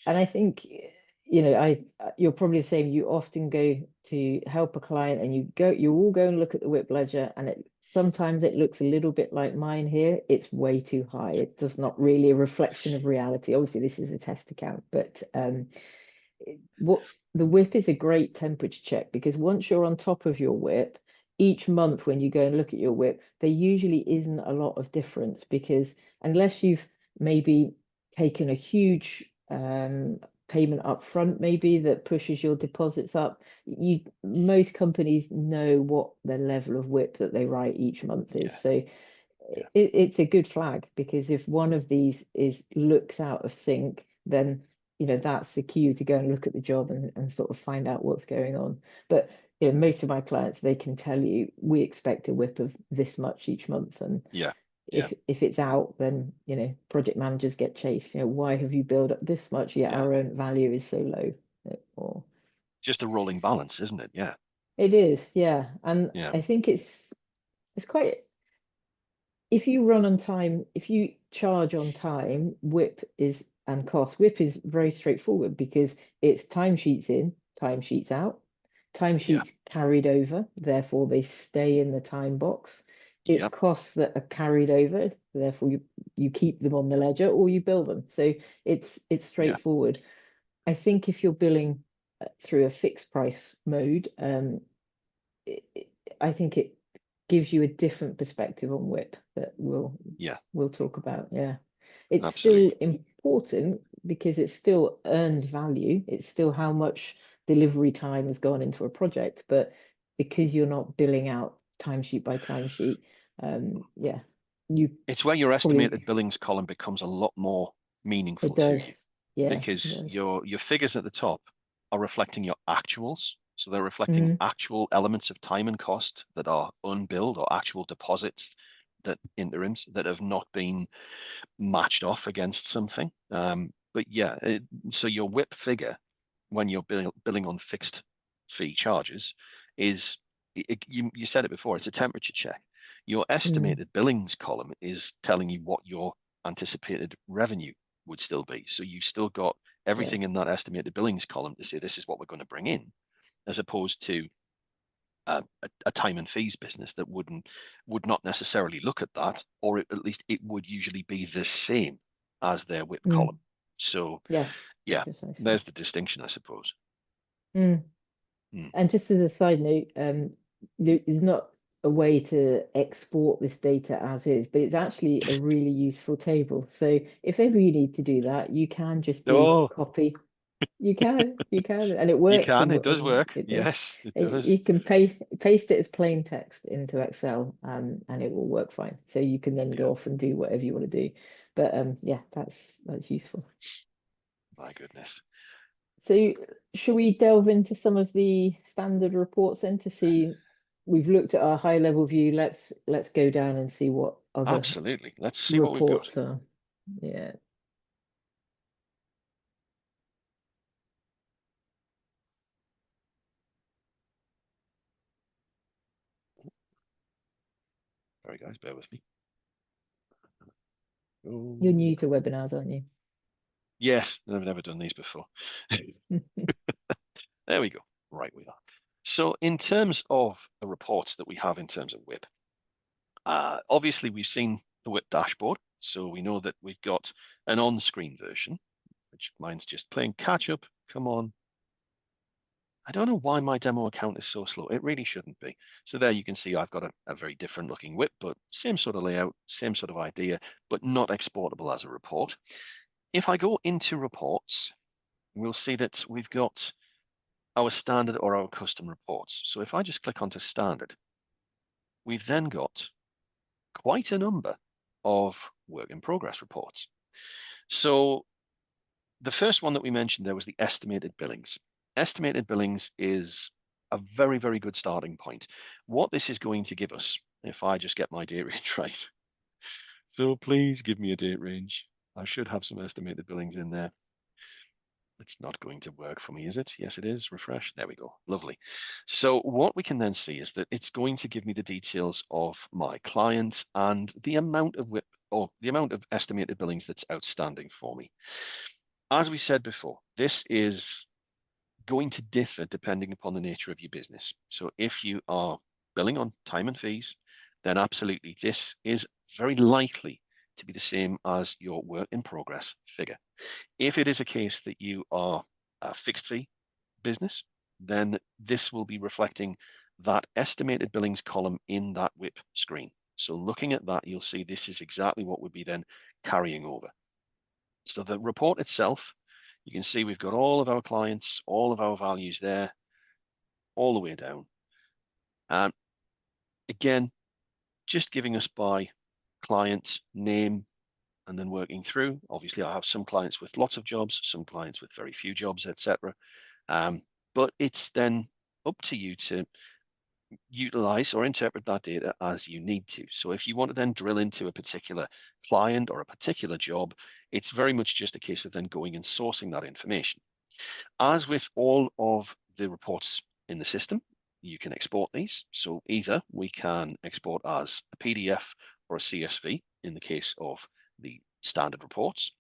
[SPEAKER 1] And I think, you're probably the same. You often go to help a client and you all go and look at the WIP ledger, and sometimes it looks a little bit like mine here. It's way too high. It does not really a reflection of reality. Obviously, this is a test account, but what the WIP is a great temperature check because once you're on top of your WIP, each month when you go and look at your WIP, there usually isn't a lot of difference because unless you've maybe taken a huge payment up front, maybe that pushes your deposits up, most companies know what the level of WIP that they write each month is.
[SPEAKER 2] Yeah,
[SPEAKER 1] So
[SPEAKER 2] yeah,
[SPEAKER 1] it's a good flag because if one of these looks out of sync, then that's the cue to go and look at the job and sort of find out what's going on. But most of my clients, they can tell you we expect a WIP of this much each month, and
[SPEAKER 2] yeah, yeah,
[SPEAKER 1] if it's out, then project managers get chased. Why have you built up this much? Yet
[SPEAKER 2] yeah.
[SPEAKER 1] our own value is so low. Or
[SPEAKER 2] Just a rolling balance, isn't it? Yeah,
[SPEAKER 1] it is, yeah. And
[SPEAKER 2] yeah,
[SPEAKER 1] I think it's quite if you run on time, if you charge on time, WIP is and cost. WIP is very straightforward because it's timesheets in, timesheets out,
[SPEAKER 2] yeah,
[SPEAKER 1] timesheets carried over, therefore they stay in the time box. It's
[SPEAKER 2] yeah,
[SPEAKER 1] costs that are carried over, therefore you keep them on the ledger or you bill them. So it's
[SPEAKER 2] yeah,
[SPEAKER 1] straightforward. I think if you're billing through a fixed price mode, it, it- I think gives you a different perspective on WIP that we'll talk about. Yeah, it's still
[SPEAKER 2] Absolutely.
[SPEAKER 1] important because it's still earned value. It's still how much delivery time has gone into a project, but because you're not billing out timesheet by timesheet, yeah, you
[SPEAKER 2] It's where your
[SPEAKER 1] probably
[SPEAKER 2] estimated billings column becomes a lot more
[SPEAKER 1] it
[SPEAKER 2] meaningful to
[SPEAKER 1] does.
[SPEAKER 2] you,
[SPEAKER 1] Yeah, it
[SPEAKER 2] because
[SPEAKER 1] does.
[SPEAKER 2] your figures at the top are reflecting your actuals. So they're reflecting
[SPEAKER 1] Mm,
[SPEAKER 2] actual elements of time and cost that are unbilled, or actual deposits, that interims that have not been matched off against something. But yeah, so your WIP figure when you're billing on fixed fee charges is, you said it before, it's a temperature check. Your
[SPEAKER 1] mm,
[SPEAKER 2] estimated billings column is telling you what your anticipated revenue would still be. So you've still got
[SPEAKER 1] yeah.
[SPEAKER 2] everything in that estimated billings column to say this is what we're going to bring in, as opposed to a time and fees business that would not necessarily look at that, or at least it would usually be the same as their WIP
[SPEAKER 1] Mm,
[SPEAKER 2] column. So
[SPEAKER 1] yeah,
[SPEAKER 2] yeah,
[SPEAKER 1] precisely.
[SPEAKER 2] there's the distinction, I suppose.
[SPEAKER 1] Mm.
[SPEAKER 2] Hmm.
[SPEAKER 1] And just as a side note, there is not a way to export this data as is, but it's actually a really useful table. So if ever you need to do that, you can just do
[SPEAKER 2] Oh,
[SPEAKER 1] copy. You can, and it
[SPEAKER 2] you
[SPEAKER 1] works,
[SPEAKER 2] can. It does
[SPEAKER 1] and
[SPEAKER 2] work.
[SPEAKER 1] it does.
[SPEAKER 2] Yes, it
[SPEAKER 1] And
[SPEAKER 2] does.
[SPEAKER 1] you can paste it as plain text into Excel, and it will work fine. So you can then
[SPEAKER 2] Yeah,
[SPEAKER 1] go off and do whatever you want to do. But yeah, that's useful.
[SPEAKER 2] my goodness.
[SPEAKER 1] So, should we delve into some of the standard reports then to see? We've looked at our high level view. Let's go down and see what other
[SPEAKER 2] Absolutely. Let's see what we've got.
[SPEAKER 1] reports are. Yeah.
[SPEAKER 2] Sorry, guys, bear with me.
[SPEAKER 1] You're
[SPEAKER 2] Oh,
[SPEAKER 1] new to webinars, aren't
[SPEAKER 2] yes, I've never done these before.
[SPEAKER 1] you?
[SPEAKER 2] There we go. Right, we are. So in terms of the reports that we have in terms of WIP, obviously we've seen the WIP dashboard, so we know that we've got an on-screen version, which mine's just playing catch up. Come on. I don't know why my demo account is so slow. It really shouldn't be. So there you can see I've got a very different looking WIP, but same sort of layout, same sort of idea, but not exportable as a report. If I go into reports, we'll see that we've got our standard or our custom reports. So if I just click onto standard, we've then got quite a number of work in progress reports. So the first one that we mentioned there was the estimated billings. Estimated billings is a very, very good starting point. What this is going to give us, if I just get my date range right. So please give me a date range. I should have some estimated billings in there. It's not going to work for me, is it? Yes, it is. Refresh. There we go. Lovely. So what we can then see is that it's going to give me the details of my client and the amount of WIP, or the amount of estimated billings that's outstanding for me. As we said before, this is going to differ depending upon the nature of your business. So if you are billing on time and fees, then absolutely this is very likely to be the same as your work in progress figure. If it is a case that you are a fixed fee business, then this will be reflecting that estimated billings column in that WIP screen. So looking at that, you'll see this is exactly what would be then carrying over. So the report itself, you can see we've got all of our clients, all of our values there, all the way down. And again, just giving us by client name and then working through. Obviously, I have some clients with lots of jobs, some clients with very few jobs, etc. But it's then up to you to utilize or interpret that data as you need to. So if you want to then drill into a particular client or a particular job, it's very much just a case of then going and sourcing that information. As with all of the reports in the system, you can export these. So either we can export as a PDF or a CSV in the case of the standard reports.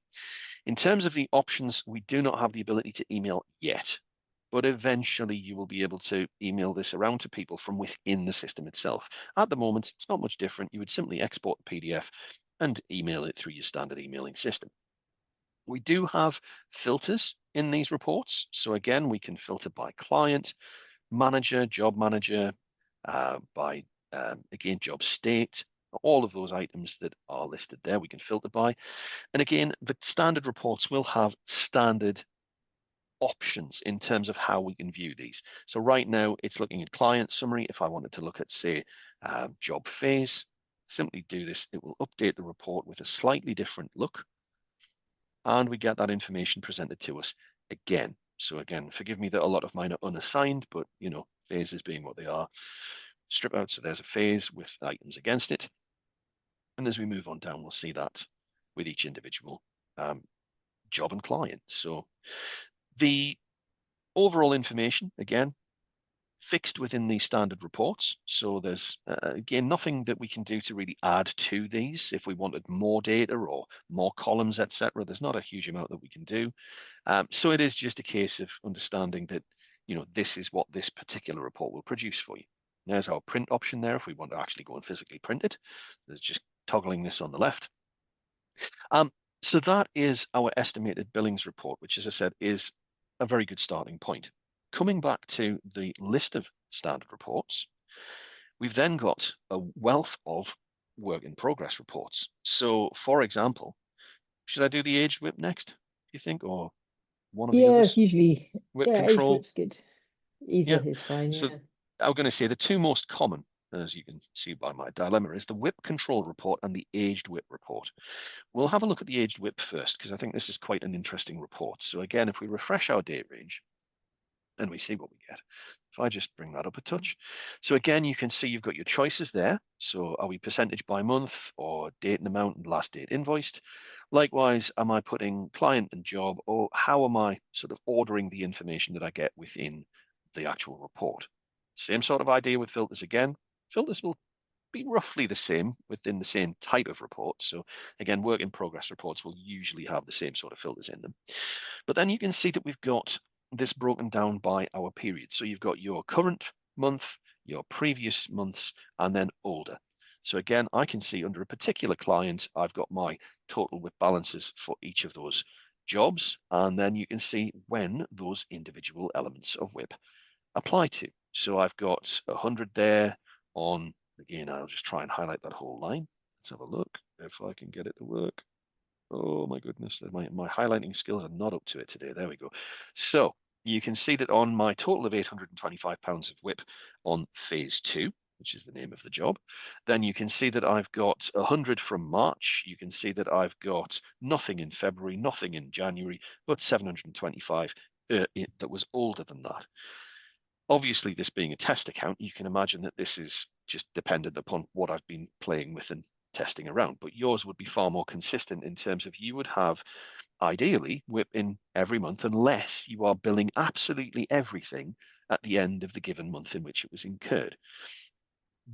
[SPEAKER 2] In terms of the options, we do not have the ability to email yet, but eventually you will be able to email this around to people from within the system itself. At the moment, it's not much different. You would simply export the PDF and email it through your standard emailing system. We do have filters in these reports. So again, we can filter by client, manager, job manager, by again, job state, all of those items that are listed there, we can filter by. And again, the standard reports will have standard options in terms of how we can view these. So right now it's looking at client summary. If I wanted to look at, say, job phase, simply do this. It will update the report with a slightly different look, and we get that information presented to us again. So again, forgive me that a lot of mine are unassigned, but phases being what they are. Strip out, so there's a phase with items against it. And as we move on down, we'll see that with each individual job and client. So the overall information, again, fixed within these standard reports. So there's, again, nothing that we can do to really add to these. If we wanted more data or more columns, etc., there's not a huge amount that we can do. So it is just a case of understanding that, this is what this particular report will produce for you. There's our print option there if we want to actually go and physically print it. There's just toggling this on the left. So that is our estimated billings report, which, as I said, is a very good starting point. Coming back to the list of standard reports, we've then got a wealth of work in progress reports. So, for example, should I do the aged WIP next, do you think, or one of the
[SPEAKER 1] Yeah,
[SPEAKER 2] others?
[SPEAKER 1] usually,
[SPEAKER 2] WIP
[SPEAKER 1] yeah, age
[SPEAKER 2] control,
[SPEAKER 1] whip's good. Either
[SPEAKER 2] yeah.
[SPEAKER 1] is fine,
[SPEAKER 2] So
[SPEAKER 1] yeah.
[SPEAKER 2] I'm going to say the two most common, as you can see by my dilemma, is the WIP control report and the aged WIP report. We'll have a look at the aged WIP first, because I think this is quite an interesting report. So again, if we refresh our date range, and we see what we get. If I just bring that up a touch. So again, you can see you've got your choices there. So are we percentage by month or date and amount and last date invoiced? Likewise, am I putting client and job, or how am I sort of ordering the information that I get within the actual report? Same sort of idea with filters again. Filters will be roughly the same within the same type of report. So again, work in progress reports will usually have the same sort of filters in them. But then you can see that we've got this broken down by our period. So you've got your current month, your previous months, and then older. So again, I can see under a particular client, I've got my total WIP balances for each of those jobs. And then you can see when those individual elements of WIP apply to. So I've got 100 there on, again, I'll just try and highlight that whole line. Let's have a look if I can get it to work. Oh my goodness, my highlighting skills are not up to it today. There we go. So you can see that on my total of £825 of WIP on phase 2, which is the name of the job, then you can see that I've got 100 from March. You can see that I've got nothing in February, nothing in January, but 725 that was older than that. Obviously, this being a test account, you can imagine that this is just dependent upon what I've been playing with and testing around, but yours would be far more consistent in terms of you would have ideally WIP in every month unless you are billing absolutely everything at the end of the given month in which it was incurred.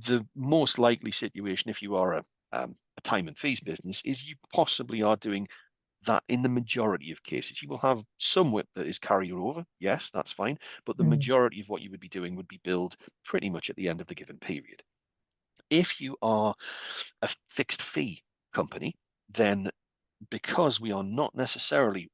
[SPEAKER 2] The most likely situation, if you are a time and fees business, is you possibly are doing that in the majority of cases. You will have some WIP that is carryover. Yes, that's fine. But the majority of what you would be doing would be billed pretty much at the end of the given period. If you are a fixed fee company, then because we are not necessarily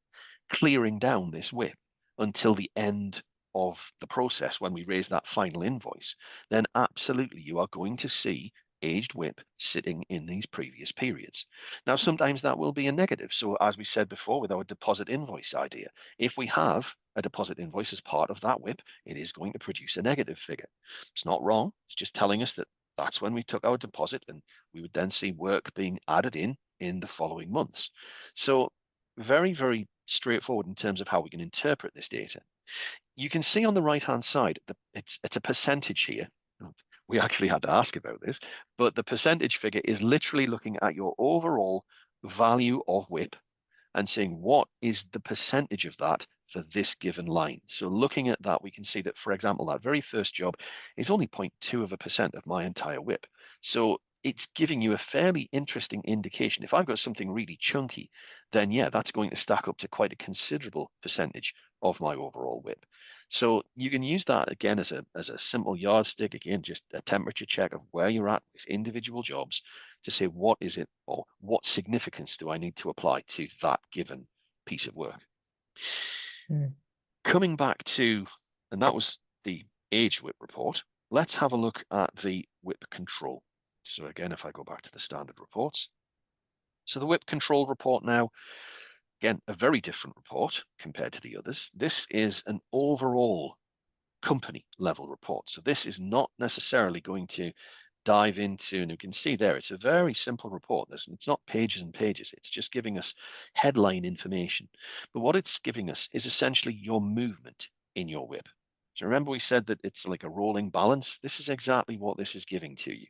[SPEAKER 2] clearing down this WIP until the end of the process when we raise that final invoice, then absolutely you are going to see aged WIP sitting in these previous periods. Now, sometimes that will be a negative. So as we said before with our deposit invoice idea, if we have a deposit invoice as part of that WIP, it is going to produce a negative figure. It's not wrong. It's just telling us that that's when we took our deposit, and we would then see work being added in the following months. So very, very straightforward in terms of how we can interpret this data. You can see on the right-hand side that it's a percentage here. We actually had to ask about this, but the percentage figure is literally looking at your overall value of WIP and saying what is the percentage of that for this given line. So looking at that, we can see that, for example, that very first job is only 0.2% of my entire WIP. So it's giving you a fairly interesting indication. If I've got something really chunky, then yeah, that's going to stack up to quite a considerable percentage of my overall WIP. So you can use that again as a simple yardstick, again, just a temperature check of where you're at with individual jobs to say what is it or what significance do I need to apply to that given piece of work. Coming back to, and that was the age WIP report. let's have a look at the WIP control. So again, if I go back to the standard reports, so the WIP control report now, again, a very different report compared to the others. This is an overall company level report. So this is not necessarily going to dive into, and you can see there, it's a very simple report. It's not pages and pages. It's just giving us headline information. But what it's giving us is essentially your movement in your WIP. So remember we said that it's like a rolling balance. This is exactly what this is giving to you.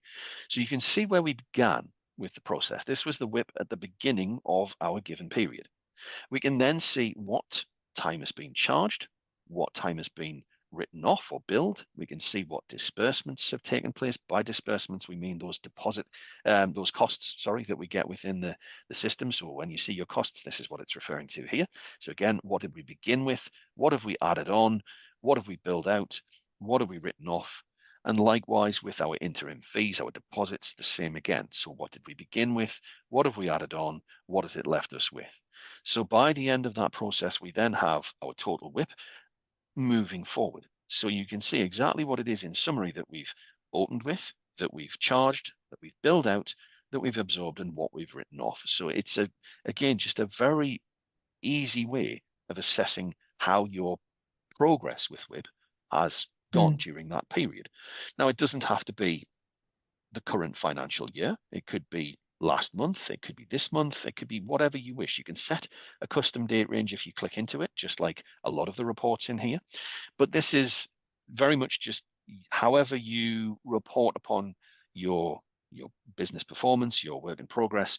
[SPEAKER 2] So you can see where we began with the process. This was the WIP at the beginning of our given period. We can then see what time has been charged, what time has been written off or billed. We can see what disbursements have taken place. By disbursements, we mean those those costs, sorry, that we get within the system. So when you see your costs, this is what it's referring to here. So again, what did we begin with? What have we added on? What have we billed out? What have we written off? And likewise with our interim fees, our deposits, the same again. So what did we begin with? What have we added on? What has it left us with? So by the end of that process, we then have our total WIP moving forward. So you can see exactly what it is in summary that we've opened with, that we've charged, that we've billed out, that we've absorbed, and what we've written off. So it's again, just a very easy way of assessing how your progress with WIP has gone during that period. Now, it doesn't have to be the current financial year. It could be last month, it could be this month, it could be whatever you wish. You can set a custom date range if you click into it, just like a lot of the reports in here. But this is very much just however you report upon your business performance, your work in progress,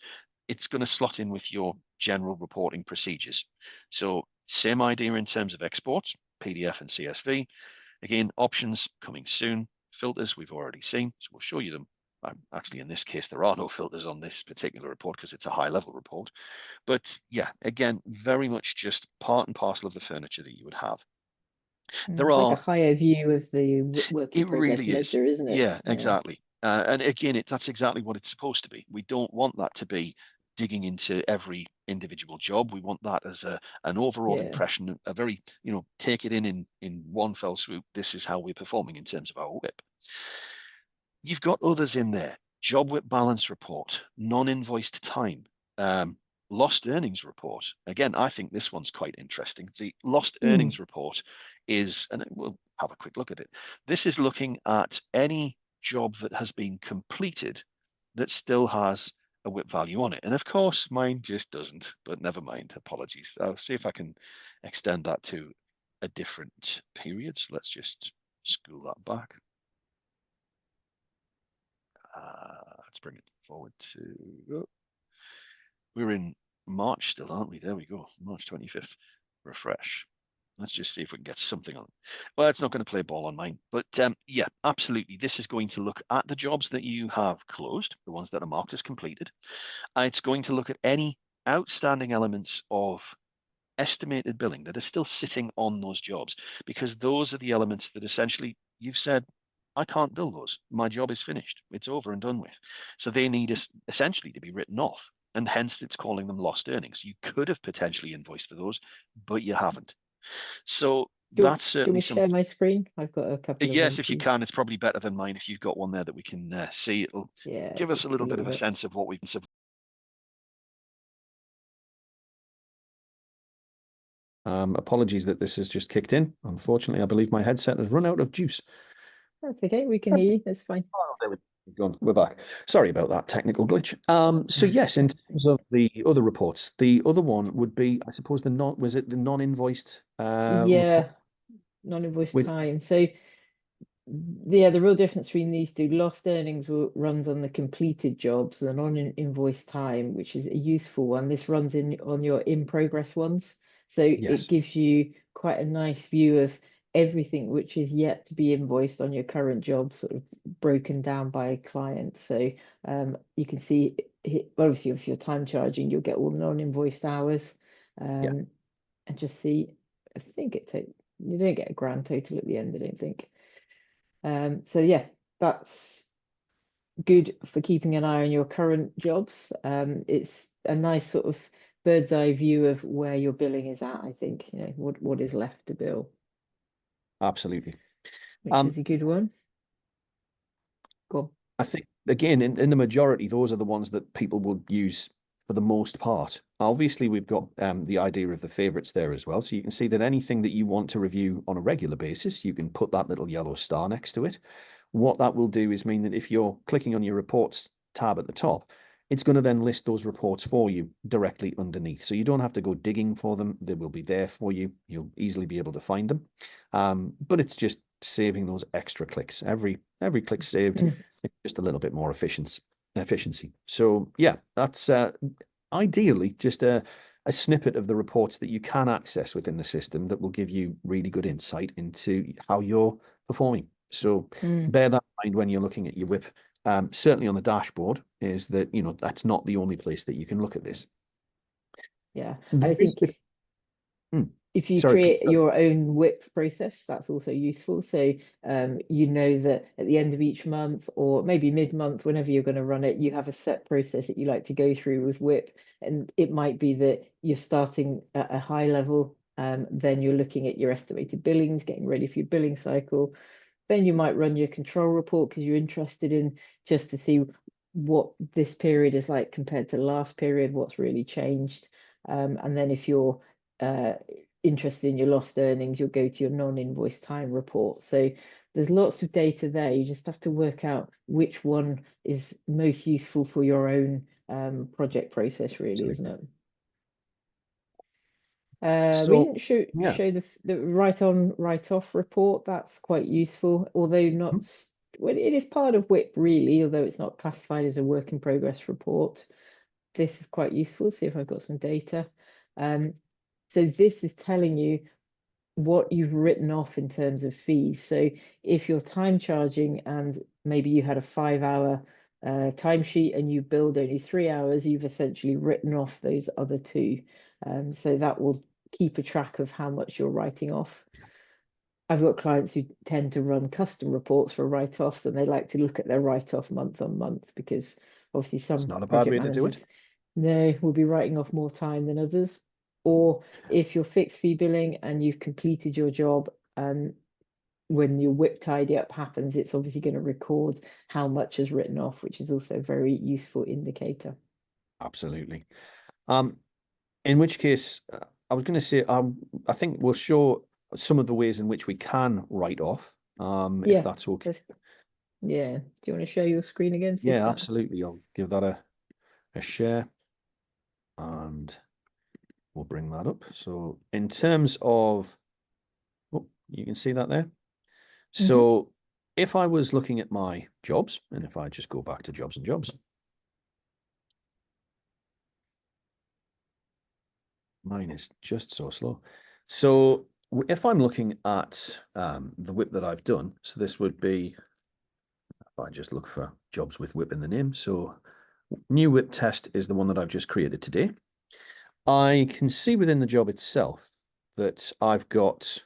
[SPEAKER 2] it's going to slot in with your general reporting procedures. So same idea in terms of exports, PDF and CSV. Again, options coming soon. Filters we've already seen, so we'll show you them. Actually, in this case, there are no filters on this particular report because it's a high-level report. But yeah, again, very much just part and parcel of the furniture that you would have. There
[SPEAKER 1] Like a
[SPEAKER 2] are,
[SPEAKER 1] higher view of the work in
[SPEAKER 2] it
[SPEAKER 1] progress
[SPEAKER 2] really is.
[SPEAKER 1] ledger, isn't it?
[SPEAKER 2] Yeah, exactly. And again, that's exactly what it's supposed to be. We don't want that to be digging into every individual job. We want that as an overall
[SPEAKER 1] Yeah.
[SPEAKER 2] impression, a very, take it in one fell swoop. This is how we're performing in terms of our WIP. You've got others in there. Job WIP balance report, non-invoiced time, lost earnings report. Again, I think this one's quite interesting. The lost earnings report is, and we'll have a quick look at it. This is looking at any job that has been completed that still has a WIP value on it. And of course, mine just doesn't, but never mind. Apologies. I'll see if I can extend that to a different period. So let's just scroll that back. Let's bring it forward to, we're in March still, aren't we? There we go, March 25th. Refresh. Let's just see if we can get something on it. Well, it's not going to play ball on mine, but yeah, absolutely. This is going to look at the jobs that you have closed, the ones that are marked as completed. It's going to look at any outstanding elements of estimated billing that are still sitting on those jobs, because those are the elements that essentially you've said, I can't bill those. My job is finished. It's over and done with. So they need essentially to be written off. And hence it's calling them lost earnings. You could have potentially invoiced for those, but you haven't. So that's
[SPEAKER 1] Do you want
[SPEAKER 2] certainly
[SPEAKER 1] me to share
[SPEAKER 2] something.
[SPEAKER 1] my screen? I've got a couple of
[SPEAKER 2] Yes, if you
[SPEAKER 1] entries.
[SPEAKER 2] can, it's probably better than mine. If you've got one there that we can see, it'll
[SPEAKER 1] Yeah,
[SPEAKER 2] give us a
[SPEAKER 1] just a
[SPEAKER 2] little bit
[SPEAKER 1] little
[SPEAKER 2] of a
[SPEAKER 1] bit.
[SPEAKER 2] sense of what we can.
[SPEAKER 3] Apologies that this has just kicked in. Unfortunately, I believe my headset has run out of juice.
[SPEAKER 1] That's okay. We can hear you. That's fine.
[SPEAKER 3] Oh, there we go. We're back. Sorry about that technical glitch. So yes, in terms of the other reports, the other one would be, I suppose, the non-invoiced
[SPEAKER 1] Yeah,
[SPEAKER 3] report
[SPEAKER 1] non-invoiced
[SPEAKER 3] with,
[SPEAKER 1] time. So yeah, the real difference between these two, lost earnings runs on the completed jobs, the non-invoiced time, which is a useful one. This runs on your in-progress ones. So it
[SPEAKER 3] yes,
[SPEAKER 1] gives you quite a nice view of everything which is yet to be invoiced on your current job, sort of broken down by client. So you can see, obviously, if you're time charging, you'll get all the non-invoiced hours,
[SPEAKER 3] yeah,
[SPEAKER 1] and just see, I think you don't get a grand total at the end, I don't think. So yeah, that's good for keeping an eye on your current jobs. It's a nice sort of bird's eye view of where your billing is at, I think, what is left to bill,
[SPEAKER 3] absolutely.
[SPEAKER 1] which is a good one.
[SPEAKER 3] I think, again, in the majority, those are the ones that people will use for the most part. Obviously, we've got the idea of the favorites there as well. So you can see that anything that you want to review on a regular basis, you can put that little yellow star next to it. What that will do is mean that if you're clicking on your reports tab at the top, it's going to then list those reports for you directly underneath. So you don't have to go digging for them. They will be there for you. You'll easily be able to find them. But it's just saving those extra clicks. Every click saved, it's just a little bit more efficiency. So yeah, that's ideally just a snippet of the reports that you can access within the system that will give you really good insight into how you're performing. So bear that in mind when you're looking at your WIP. Certainly on the dashboard is that, that's not the only place that you can look at this.
[SPEAKER 1] Yeah, and I think if you
[SPEAKER 3] Sorry,
[SPEAKER 1] create your own WIP process, that's also useful. So you know that at the end of each month or maybe mid-month, whenever you're going to run it, you have a set process that you like to go through with WIP. And it might be that you're starting at a high level, then you're looking at your estimated billings, getting ready for your billing cycle. Then you might run your control report because you're interested in just to see what this period is like compared to the last period, what's really changed. And then if you're interested in your lost earnings, you'll go to your non-invoice time report. So there's lots of data there. You just have to work out which one is most useful for your own project process, really, isn't it? We didn't show the write-on, write-off report. That's quite useful, although not. Well, it is part of WIP, really, although it's not classified as a work in progress report. This is quite useful. See if I've got some data. So this is telling you what you've written off in terms of fees. So if you're time charging and maybe you had a 5-hour timesheet and you billed only 3 hours, you've essentially written off those other two. So that will keep a track of how much you're writing off. I've got clients who tend to run custom reports for write-offs, and they like to look at their write-off month on month because obviously some
[SPEAKER 3] not a bad
[SPEAKER 1] project
[SPEAKER 3] way to do
[SPEAKER 1] managers
[SPEAKER 3] it.
[SPEAKER 1] will be writing off more time than others. Or if you're fixed fee billing and you've completed your job, when your WIP tidy up happens, it's obviously going to record how much is written off, which is also a very useful indicator.
[SPEAKER 3] Absolutely. In which case, I was going to say, I think we'll show some of the ways in which we can write off, if that's okay.
[SPEAKER 1] Yeah. Do you want to share your screen again?
[SPEAKER 3] Yeah, absolutely. I'll give that a share and we'll bring that up. So in terms of, you can see that there. So if I was looking at my jobs, and if I just go back to jobs and jobs, mine is just so slow. So if I'm looking at the WIP that I've done, so this would be, if I just look for jobs with WIP in the name. So new WIP test is the one that I've just created today. I can see within the job itself that I've got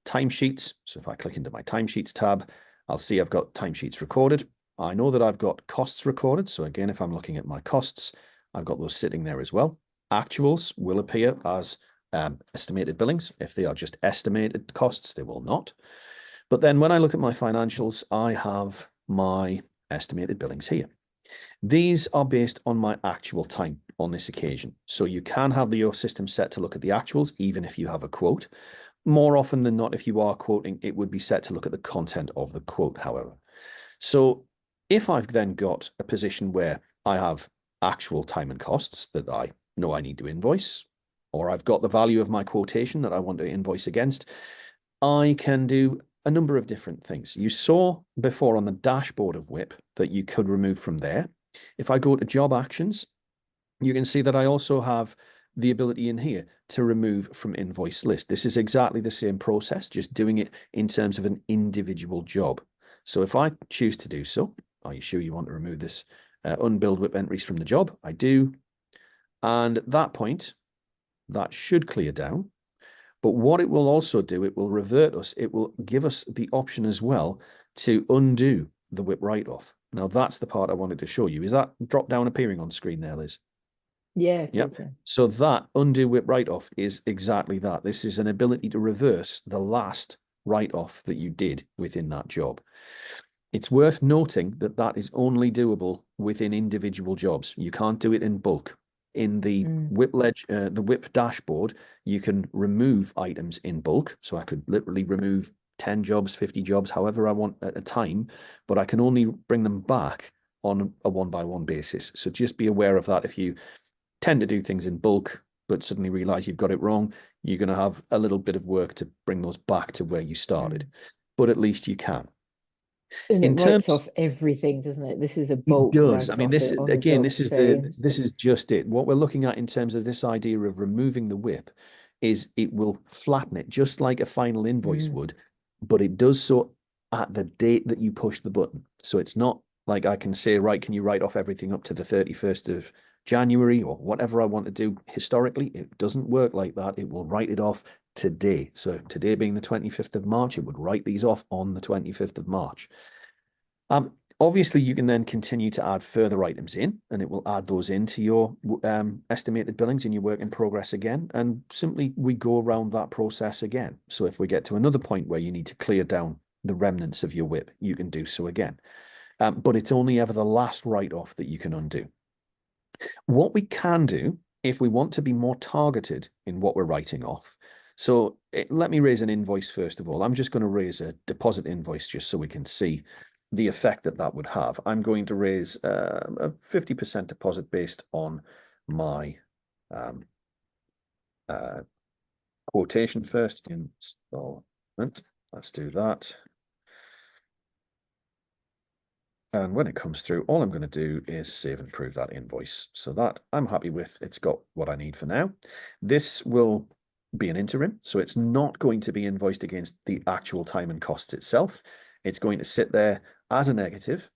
[SPEAKER 3] timesheets. So if I click into my timesheets tab, I'll see I've got timesheets recorded. I know that I've got costs recorded. So again, if I'm looking at my costs, I've got those sitting there as well. Actuals will appear as estimated billings. If they are just estimated costs, they will not. But then when I look at my financials, I have my estimated billings here. These are based on my actual time on this occasion. So you can have your system set to look at the actuals, even if you have a quote. More often than not, if you are quoting, it would be set to look at the content of the quote, however. So if I've then got a position where I have actual time and costs that I know I need to invoice, or I've got the value of my quotation that I want to invoice against, I can do a number of different things. You saw before on the dashboard of WIP that you could remove from there. If I go to job actions, you can see that I also have the ability in here to remove from invoice list. This is exactly the same process, just doing it in terms of an individual job. So if I choose to do so, are you sure you want to remove this unbilled WIP entries from the job? I do. And at that point, that should clear down. But what it will also do, it will revert us. It will give us the option as well to undo the WIP write-off. Now, that's the part I wanted to show you. Is that drop down appearing on screen there, Liz?
[SPEAKER 1] Yeah.
[SPEAKER 3] Yep. So that undo WIP write-off is exactly that. This is an ability to reverse the last write-off that you did within that job. It's worth noting that that is only doable within individual jobs. You can't do it in bulk. In the the WIP dashboard, you can remove items in bulk. So I could literally remove 10 jobs, 50 jobs, however I want at a time, but I can only bring them back on a one-by-one basis. So just be aware of that. If you tend to do things in bulk, but suddenly realize you've got it wrong, you're going to have a little bit of work to bring those back to where you started. But at least you can.
[SPEAKER 1] And it
[SPEAKER 3] In
[SPEAKER 1] writes
[SPEAKER 3] terms,
[SPEAKER 1] off everything, doesn't it? This is a
[SPEAKER 3] it
[SPEAKER 1] bulk
[SPEAKER 3] does. I mean,
[SPEAKER 1] write-off
[SPEAKER 3] this is
[SPEAKER 1] on the
[SPEAKER 3] again,
[SPEAKER 1] job
[SPEAKER 3] this is
[SPEAKER 1] saying,
[SPEAKER 3] this is just it. What we're looking at in terms of this idea of removing the WIP is it will flatten it just like a final invoice would, but it does so at the date that you push the button. So it's not like I can say, right, can you write off everything up to the 31st of January or whatever I want to do historically? It doesn't work like that. It will write it off today. So today being the 25th of March, it would write these off on the 25th of March. Obviously, you can then continue to add further items in, and it will add those into your estimated billings in your work in progress again. And simply we go around that process again. So if we get to another point where you need to clear down the remnants of your WIP, you can do so again. But it's only ever the last write-off that you can undo. What we can do, if we want to be more targeted in what we're writing off, so let me raise an invoice first of all. I'm just going to raise a deposit invoice just so we can see the effect that that would have. I'm going to raise a 50% deposit based on my quotation first. Installment. Let's do that. And when it comes through, all I'm going to do is save and prove that invoice. So that I'm happy with. It's got what I need for now. This will be an interim, so it's not going to be invoiced against the actual time and costs itself. It's going to sit there as a negative,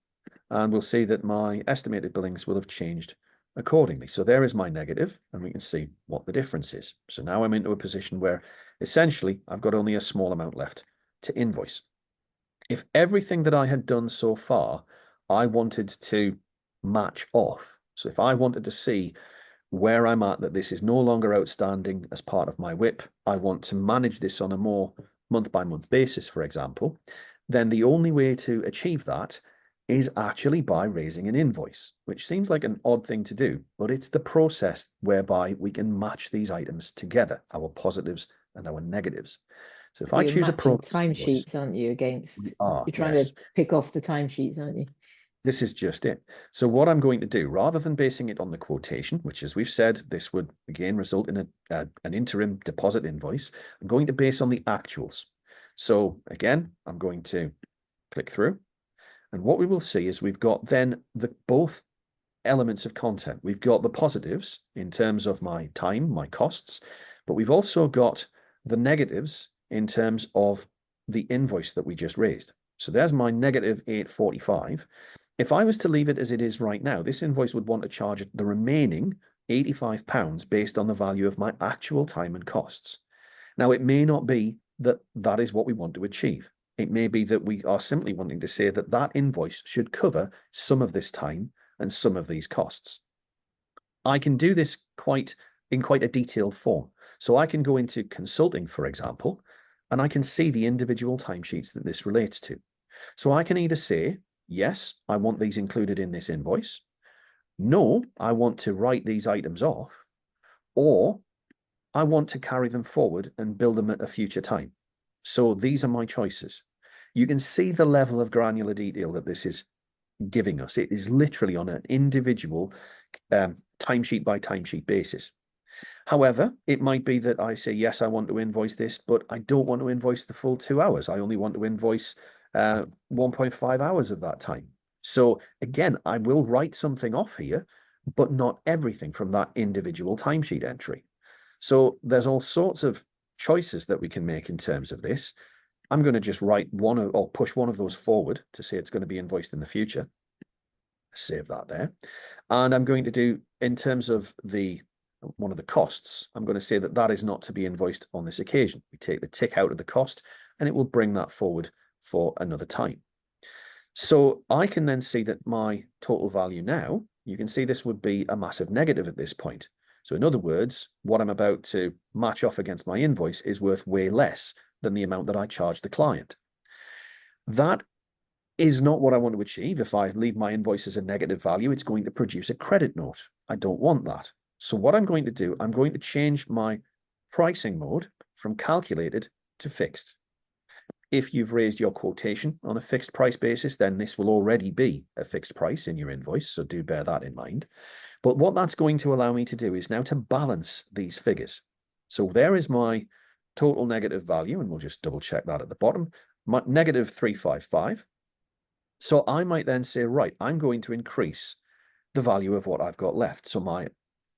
[SPEAKER 3] and we'll see that my estimated billings will have changed accordingly. So there is my negative, and we can see what the difference is. So now I'm into a position where essentially I've got only a small amount left to invoice. If everything that I had done so far, I wanted to match off. So if I wanted to see where I'm at, that this is no longer outstanding as part of my WIP, I want to manage this on a more month-by-month basis, for example, then the only way to achieve that is actually by raising an invoice, which seems like an odd thing to do, but it's the process whereby we can match these items together, our positives and our negatives. So if I
[SPEAKER 1] you're
[SPEAKER 3] choose a
[SPEAKER 1] matching
[SPEAKER 3] progress invoice,
[SPEAKER 1] timesheets, aren't you, against,
[SPEAKER 3] we are,
[SPEAKER 1] you're trying
[SPEAKER 3] yes.
[SPEAKER 1] to pick off the timesheets, aren't you?
[SPEAKER 3] This is just it. So what I'm going to do, rather than basing it on the quotation, which as we've said, this would again result in an interim deposit invoice, I'm going to base on the actuals. So again, I'm going to click through. And what we will see is we've got then both elements of content. We've got the positives in terms of my time, my costs, but we've also got the negatives in terms of the invoice that we just raised. So there's my negative 845. If I was to leave it as it is right now, this invoice would want to charge the remaining £85 based on the value of my actual time and costs. Now, it may not be that that is what we want to achieve. It may be that we are simply wanting to say that that invoice should cover some of this time and some of these costs. I can do this in quite a detailed form. So I can go into consulting, for example, and I can see the individual timesheets that this relates to. So I can either say, yes, I want these included in this invoice. No, I want to write these items off, or I want to carry them forward and bill them at a future time. So these are my choices. You can see the level of granular detail that this is giving us. It is literally on an individual timesheet by timesheet basis. However, it might be that I say, yes, I want to invoice this, but I don't want to invoice the full 2 hours. I only want to invoice 1.5 hours of that time. So again, I will write something off here, but not everything from that individual timesheet entry. So there's all sorts of choices that we can make in terms of this. I'm going to just write one or push one of those forward to say it's going to be invoiced in the future. Save that there. And I'm going to do, in terms of one of the costs, I'm going to say that that is not to be invoiced on this occasion. We take the tick out of the cost and it will bring that forward for another time. So I can then see that my total value now, you can see this would be a massive negative at this point. So in other words, what I'm about to match off against my invoice is worth way less than the amount that I charged the client. That is not what I want to achieve. If I leave my invoice as a negative value, it's going to produce a credit note. I don't want that. So what I'm going to do, I'm going to change my pricing mode from calculated to fixed. If you've raised your quotation on a fixed price basis, then this will already be a fixed price in your invoice. So do bear that in mind. But what that's going to allow me to do is now to balance these figures. So there is my total negative value, and we'll just double check that at the bottom, my negative 355. So I might then say, right, I'm going to increase the value of what I've got left. So my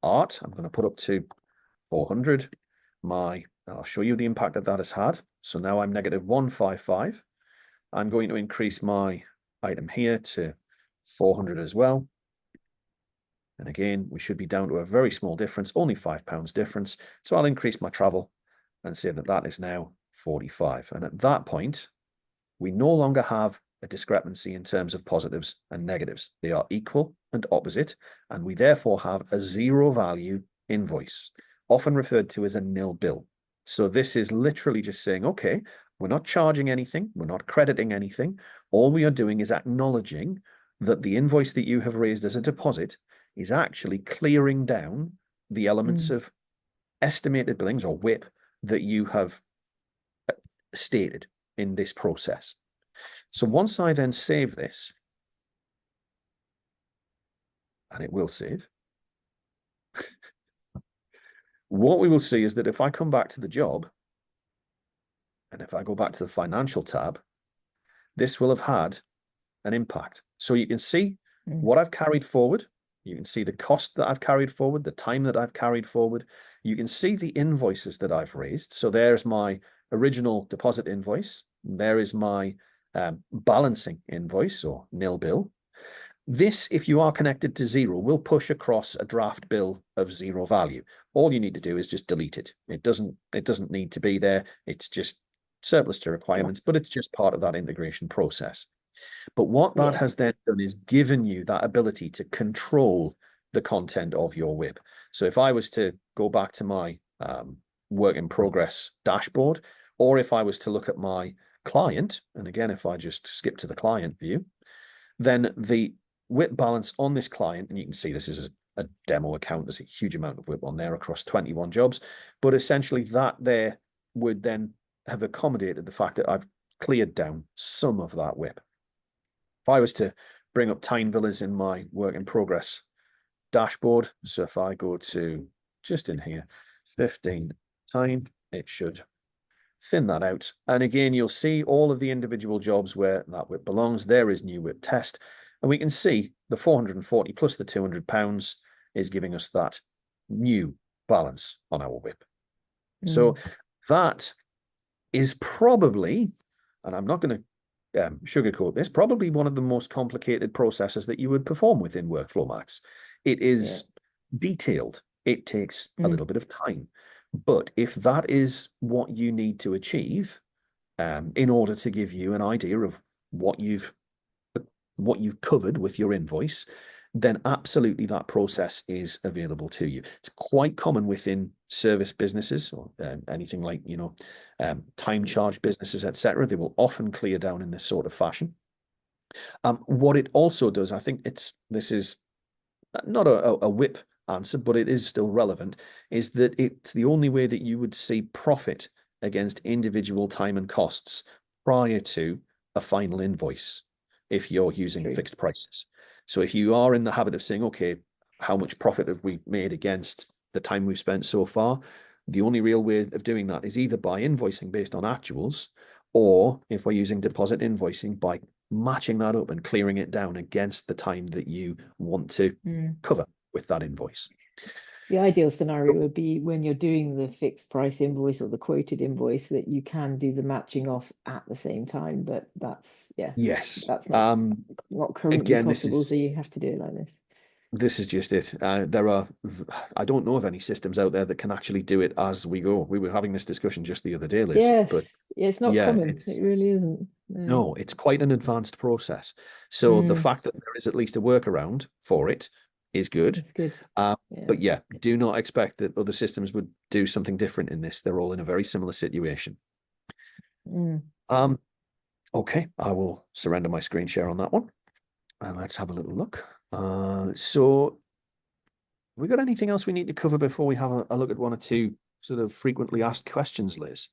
[SPEAKER 3] art, I'm going to put up to 400. I'll show you the impact that has had. So now I'm negative 155. I'm going to increase my item here to 400 as well. And again, we should be down to a very small difference, only £5 difference. So I'll increase my travel and say that that is now 45. And at that point, we no longer have a discrepancy in terms of positives and negatives. They are equal and opposite, and we therefore have a zero value invoice, often referred to as a nil bill. So this is literally just saying, okay, we're not charging anything, we're not crediting anything. All we are doing is acknowledging that the invoice that you have raised as a deposit is actually clearing down the elements of estimated billings or WIP that you have stated in this process. So once I then save this, and it will save, what we will see is that if I come back to the job, and if I go back to the financial tab, this will have had an impact. So you can see what I've carried forward. You can see the cost that I've carried forward, the time that I've carried forward. You can see the invoices that I've raised. So there's my original deposit invoice. There is my balancing invoice or nil bill. This, if you are connected to zero, will push across a draft bill of zero value. All you need to do is just delete it. It doesn't need to be there. It's just surplus to requirements, but it's just part of that integration process. But what that has then done is given you that ability to control the content of your WIP. So if I was to go back to my work in progress dashboard, or if I was to look at my client, and again, if I just skip to the client view, then the WIP balance on this client, and you can see this is a demo account, there's a huge amount of WIP on there across 21 jobs, but essentially that there would then have accommodated the fact that I've cleared down some of that WIP. If I was to bring up Tyne Villas in my work in progress dashboard, so if I go to just in here, 15 Tyne, it should thin that out. And again, you'll see all of the individual jobs where that WIP belongs. There is new WIP test. And we can see the 440 plus the £200 is giving us that new balance on our WIP. So that is probably, and I'm not going to sugarcoat this, probably one of the most complicated processes that you would perform within WorkflowMax. It is detailed. It takes a little bit of time. But if that is what you need to achieve in order to give you an idea of what you've covered with your invoice, then absolutely that process is available to you. It's quite common within service businesses or anything like, time charge businesses, etc. They will often clear down in this sort of fashion. What it also does, I think this is not a WIP answer, but it is still relevant, is that it's the only way that you would see profit against individual time and costs prior to a final invoice if you're using fixed prices. So if you are in the habit of saying, okay, how much profit have we made against the time we've spent so far? The only real way of doing that is either by invoicing based on actuals, or if we're using deposit invoicing, by matching that up and clearing it down against the time that you want to cover with that invoice.
[SPEAKER 1] The ideal scenario would be when you're doing the fixed price invoice or the quoted invoice that you can do the matching off at the same time, but that's that's not currently possible, so you have to do it like this.
[SPEAKER 3] This is just it. I don't know of any systems out there that can actually do it as we go. We were having this discussion just the other day, Liz.
[SPEAKER 1] Yes,
[SPEAKER 3] but
[SPEAKER 1] it's not common. It really isn't.
[SPEAKER 3] No, it's quite an advanced process. So the fact that there is at least a workaround for it is good.
[SPEAKER 1] It's good.
[SPEAKER 3] But yeah, do not expect that other systems would do something different in this. They're all in a very similar situation. Okay, I will surrender my screen share on that one. And let's have a little look. So we got anything else we need to cover before we have a look at one or two sort of frequently asked questions, Liz?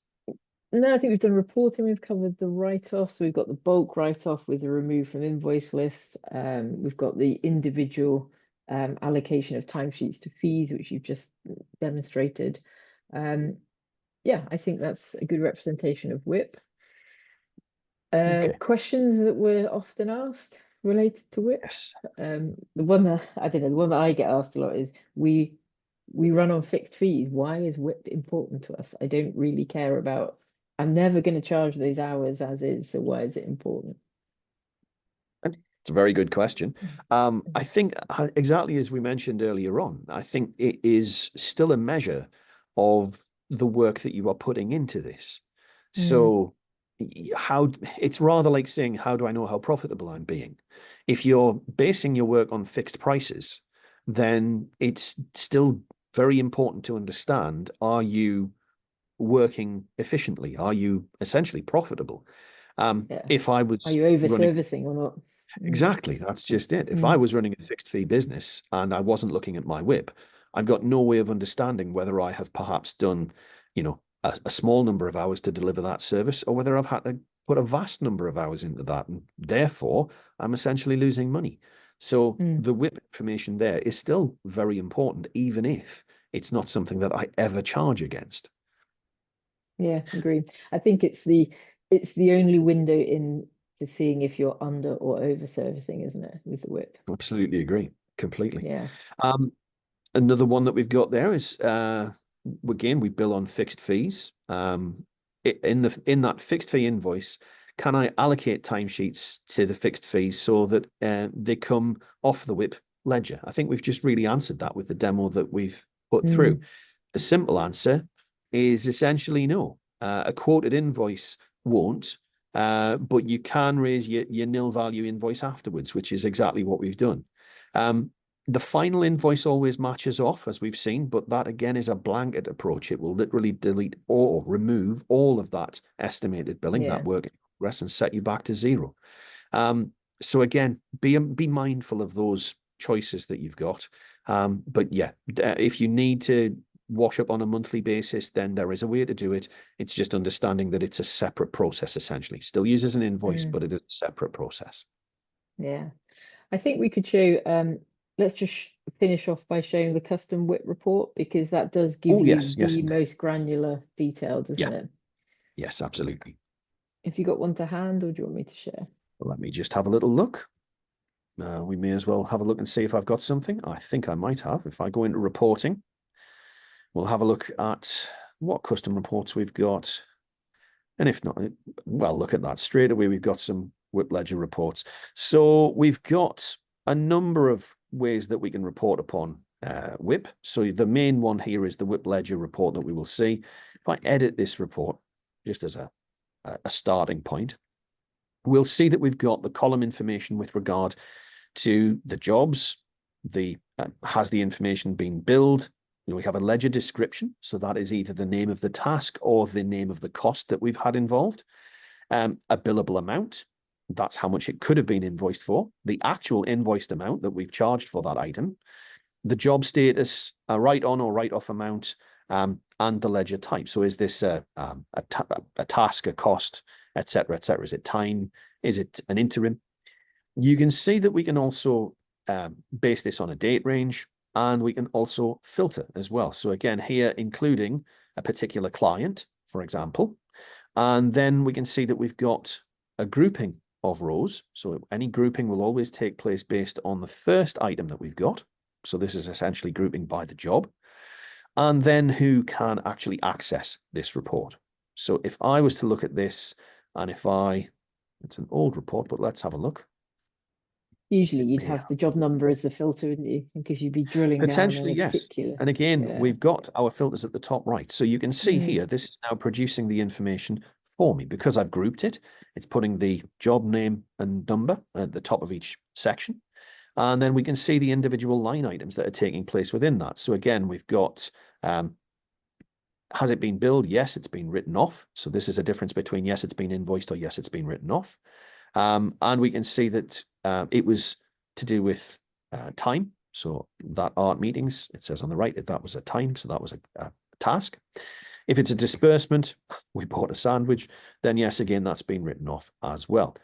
[SPEAKER 1] No, I think we've done reporting. We've covered the write-offs. We've got the bulk write-off with the remove from invoice list. We've got the individual allocation of timesheets to fees, which you've just demonstrated. Yeah, I think that's a good representation of WIP.
[SPEAKER 3] Okay.
[SPEAKER 1] Questions that were often asked related to WIP.
[SPEAKER 3] Yes.
[SPEAKER 1] The one that I don't know, the one that I get asked a lot is we run on fixed fees. Why is WIP important to us? I don't really care about. I'm never going to charge those hours as is. So why is it important?
[SPEAKER 3] It's a very good question. I think exactly as we mentioned earlier on, I think it is still a measure of the work that you are putting into this. So how it's rather like saying, how do I know how profitable I'm being? If you're basing your work on fixed prices, then it's still very important to understand, are you working efficiently? Are you essentially profitable?
[SPEAKER 1] Yeah.
[SPEAKER 3] If I
[SPEAKER 1] Are
[SPEAKER 3] was
[SPEAKER 1] you over
[SPEAKER 3] running
[SPEAKER 1] servicing or not?
[SPEAKER 3] Exactly. That's just it. If I was running a fixed fee business and I wasn't looking at my WIP, I've got no way of understanding whether I have perhaps done, a small number of hours to deliver that service, or whether I've had to put a vast number of hours into that. And therefore, I'm essentially losing money. So the WIP information there is still very important, even if it's not something that I ever charge against.
[SPEAKER 1] Yeah, agree. I think it's the only window in to seeing if you're under or over servicing, isn't it, with the WIP?
[SPEAKER 3] Absolutely agree. Completely.
[SPEAKER 1] Yeah.
[SPEAKER 3] Another one that we've got there is again, we bill on fixed fees. In that fixed fee invoice, can I allocate timesheets to the fixed fees so that they come off the WIP ledger? I think we've just really answered that with the demo that we've put through. The simple answer is essentially no. A quoted invoice won't, but you can raise your nil value invoice afterwards, which is exactly what we've done. The final invoice always matches off, as we've seen, but that again is a blanket approach. It will literally delete or remove all of that estimated billing, that work in progress, and set you back to zero. So again, be mindful of those choices that you've got. But yeah, if you need to wash up on a monthly basis, then there is a way to do it. It's just understanding that it's a separate process, essentially. Still uses an invoice, but it is a separate process.
[SPEAKER 1] Yeah. I think we could show, let's just finish off by showing the custom WIP report, because that does give you the most granular detail, doesn't it?
[SPEAKER 3] Yes, absolutely.
[SPEAKER 1] Have you got one to hand, or do you want me to share?
[SPEAKER 3] Well, let me just have a little look. We may as well have a look and see if I've got something. I think I might have. If I go into reporting, we'll have a look at what custom reports we've got. And if not, well, look at that. Straight away, we've got some WIP ledger reports. So we've got a number of ways that we can report upon WIP. So the main one here is the WIP ledger report that we will see. If I edit this report, just as a starting point, we'll see that we've got the column information with regard to the jobs, has the information been billed. We have a ledger description, so that is either the name of the task or the name of the cost that we've had involved. A billable amount, that's how much it could have been invoiced for, the actual invoiced amount that we've charged for that item, the job status, a write-on or write-off amount, and the ledger type. So is this a task, a cost, etc., etc.? Is it time? Is it an interim? You can see that we can also base this on a date range, and we can also filter as well. So again, here including a particular client, for example, and then we can see that we've got a grouping of rows. So any grouping will always take place based on the first item that we've got. So this is essentially grouping by the job, and then who can actually access this report. So if I was to look at this, and it's an old report, but let's have a look.
[SPEAKER 1] Usually you'd have the job number as the filter, wouldn't you? Because you'd be drilling
[SPEAKER 3] potentially
[SPEAKER 1] down on a
[SPEAKER 3] yes.
[SPEAKER 1] particular.
[SPEAKER 3] And again, we've got our filters at the top right. So you can see here, this is now producing the information for me because I've grouped it. It's putting the job name and number at the top of each section. And then we can see the individual line items that are taking place within that. So again, we've got has it been billed? Yes, it's been written off. So this is a difference between yes, it's been invoiced or yes, it's been written off. And we can see that it was to do with time. So that art meetings, it says on the right that that was a time. So that was a task. If it's a disbursement, we bought a sandwich, then yes, again, that's been written off as well.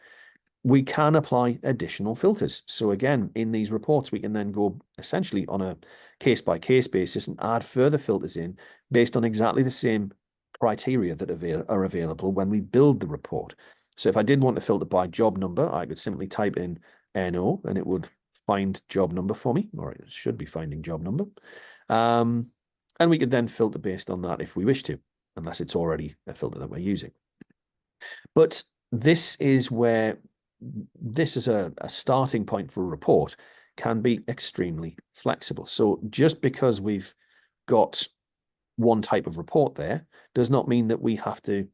[SPEAKER 3] We can apply additional filters. So again, in these reports, we can then go essentially on a case-by-case basis and add further filters in based on exactly the same criteria that are available when we build the report. So if I did want to filter by job number, I could simply type in NO and it would find job number for me, or it should be finding job number. And we could then filter based on that if we wish to, unless it's already a filter that we're using. But this is where this is a starting point for a report can be extremely flexible. So just because we've got one type of report there does not mean that we have to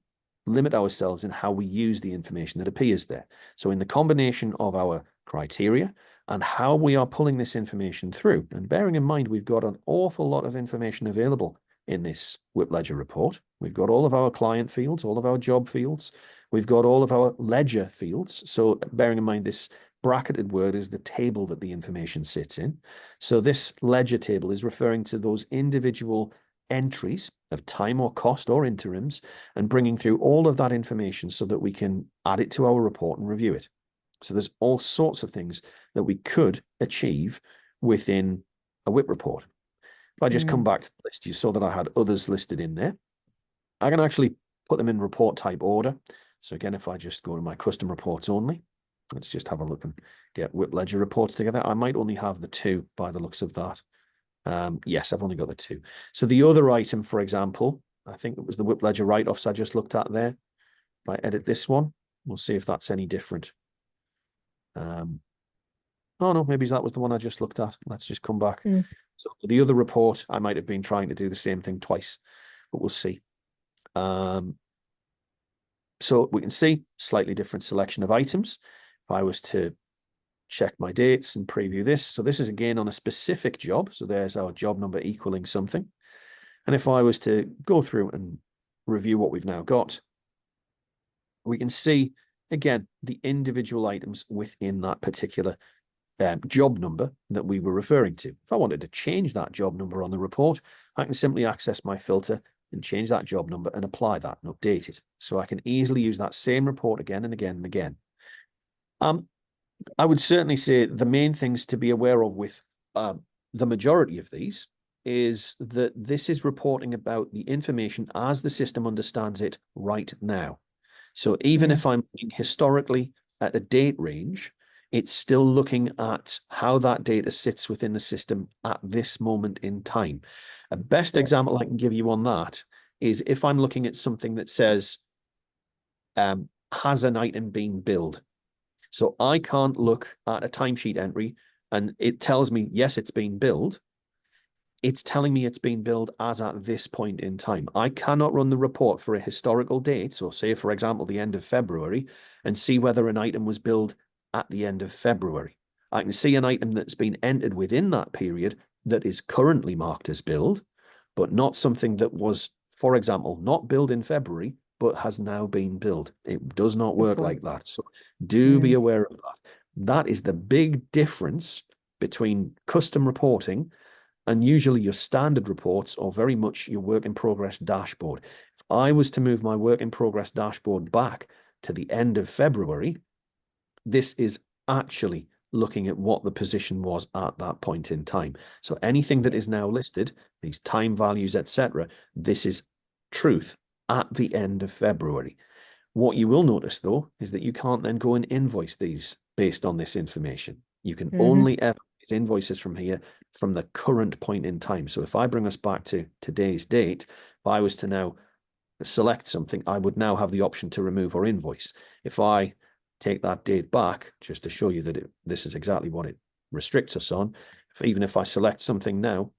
[SPEAKER 3] limit ourselves in how we use the information that appears there. So in the combination of our criteria and how we are pulling this information through, and bearing in mind we've got an awful lot of information available in this WIP ledger report. We've got all of our client fields, all of our job fields. We've got all of our ledger fields. So bearing in mind this bracketed word is the table that the information sits in. So this ledger table is referring to those individual entries of time or cost or interims and bringing through all of that information so that we can add it to our report and review it. So there's all sorts of things that we could achieve within a WIP report. If I just come back to the list, you saw that I had others listed in there. I can actually put them in report type order. So again, if I just go to my custom reports only, let's just have a look and get WIP ledger reports together. I might only have the two by the looks of that. Yes, I've only got the two. So the other item, for example, I think it was the WIP ledger write-offs I just looked at there. If I edit this one, we'll see if that's any different. Oh no, maybe that was the one I just looked at. Let's just come back. So the other report, I might have been trying to do the same thing twice, but we'll see. So we can see slightly different selection of items. If I was to check my dates and preview this, so this is again on a specific job. So there's our job number equaling something. And if I was to go through and review what we've now got, we can see again the individual items within that particular job number that we were referring to. If I wanted to change that job number on the report, I can simply access my filter and change that job number and apply that and update it. So I can easily use that same report again and again and again. I would certainly say the main things to be aware of with the majority of these is that this is reporting about the information as the system understands it right now. So even if I'm looking historically at a date range, it's still looking at how that data sits within the system at this moment in time. A best example I can give you on that is if I'm looking at something that says, has an item been billed? So I can't look at a timesheet entry and it tells me, yes, it's been billed. It's telling me it's been billed as at this point in time. I cannot run the report for a historical date, so say, for example, the end of February, and see whether an item was billed at the end of February. I can see an item that's been entered within that period that is currently marked as billed, but not something that was, for example, not billed in February, but has now been billed. It does not work like that. So do be aware of that. That is the big difference between custom reporting and usually your standard reports or very much your work in progress dashboard. If I was to move my work in progress dashboard back to the end of February, this is actually looking at what the position was at that point in time. So anything that is now listed, these time values, etc., this is truth at the end of February. What you will notice, though, is that you can't then go and invoice these based on this information. You can only ever get invoices from here from the current point in time. So if I bring us back to today's date, if I was to now select something, I would now have the option to remove or invoice. If I take that date back, just to show you that this is exactly what it restricts us on, even if I select something now,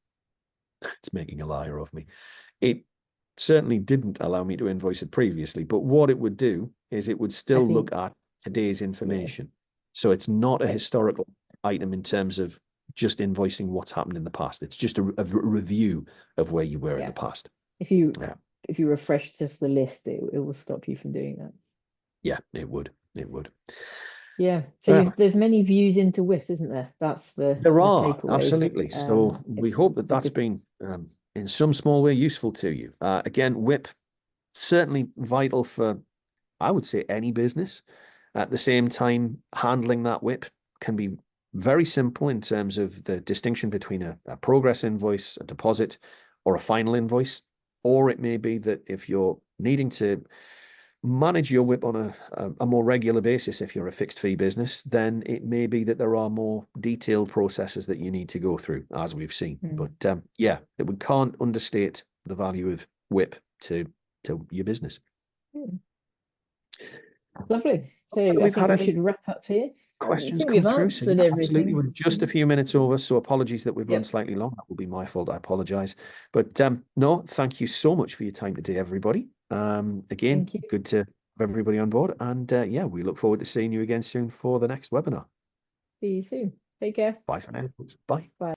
[SPEAKER 3] it's making a liar of me. It certainly didn't allow me to invoice it previously, but what it would do is it would still look at today's information. So it's not a historical item in terms of just invoicing what's happened in the past. It's just a review of where you were in the past.
[SPEAKER 1] If you if you refresh just the list, it will stop you from doing that.
[SPEAKER 3] Yeah, it would. It would.
[SPEAKER 1] Yeah. So there's many views into WIP, isn't there? That's the
[SPEAKER 3] There
[SPEAKER 1] takeaway.
[SPEAKER 3] absolutely. So we hope that that's been in some small way useful to you. Again, WIP certainly vital for, I would say, any business. At the same time, handling that WIP can be very simple in terms of the distinction between a progress invoice, a deposit, or a final invoice. Or it may be that if you're needing to manage your WIP on a more regular basis, if you're a fixed fee business, then it may be that there are more detailed processes that you need to go through, as we've seen. But yeah, we can't understate the value of WIP to your business.
[SPEAKER 1] Lovely. So I think we should wrap up here.
[SPEAKER 3] Questions come through. So yeah, absolutely. We're just a few minutes over, so apologies that we've run slightly long. That will be my fault. I apologize. But no, thank you so much for your time today, everybody. Again, good to have everybody on board. And yeah, we look forward to seeing you again soon for the next webinar.
[SPEAKER 1] See you soon. Take care.
[SPEAKER 3] Bye for now. Bye.
[SPEAKER 1] Bye.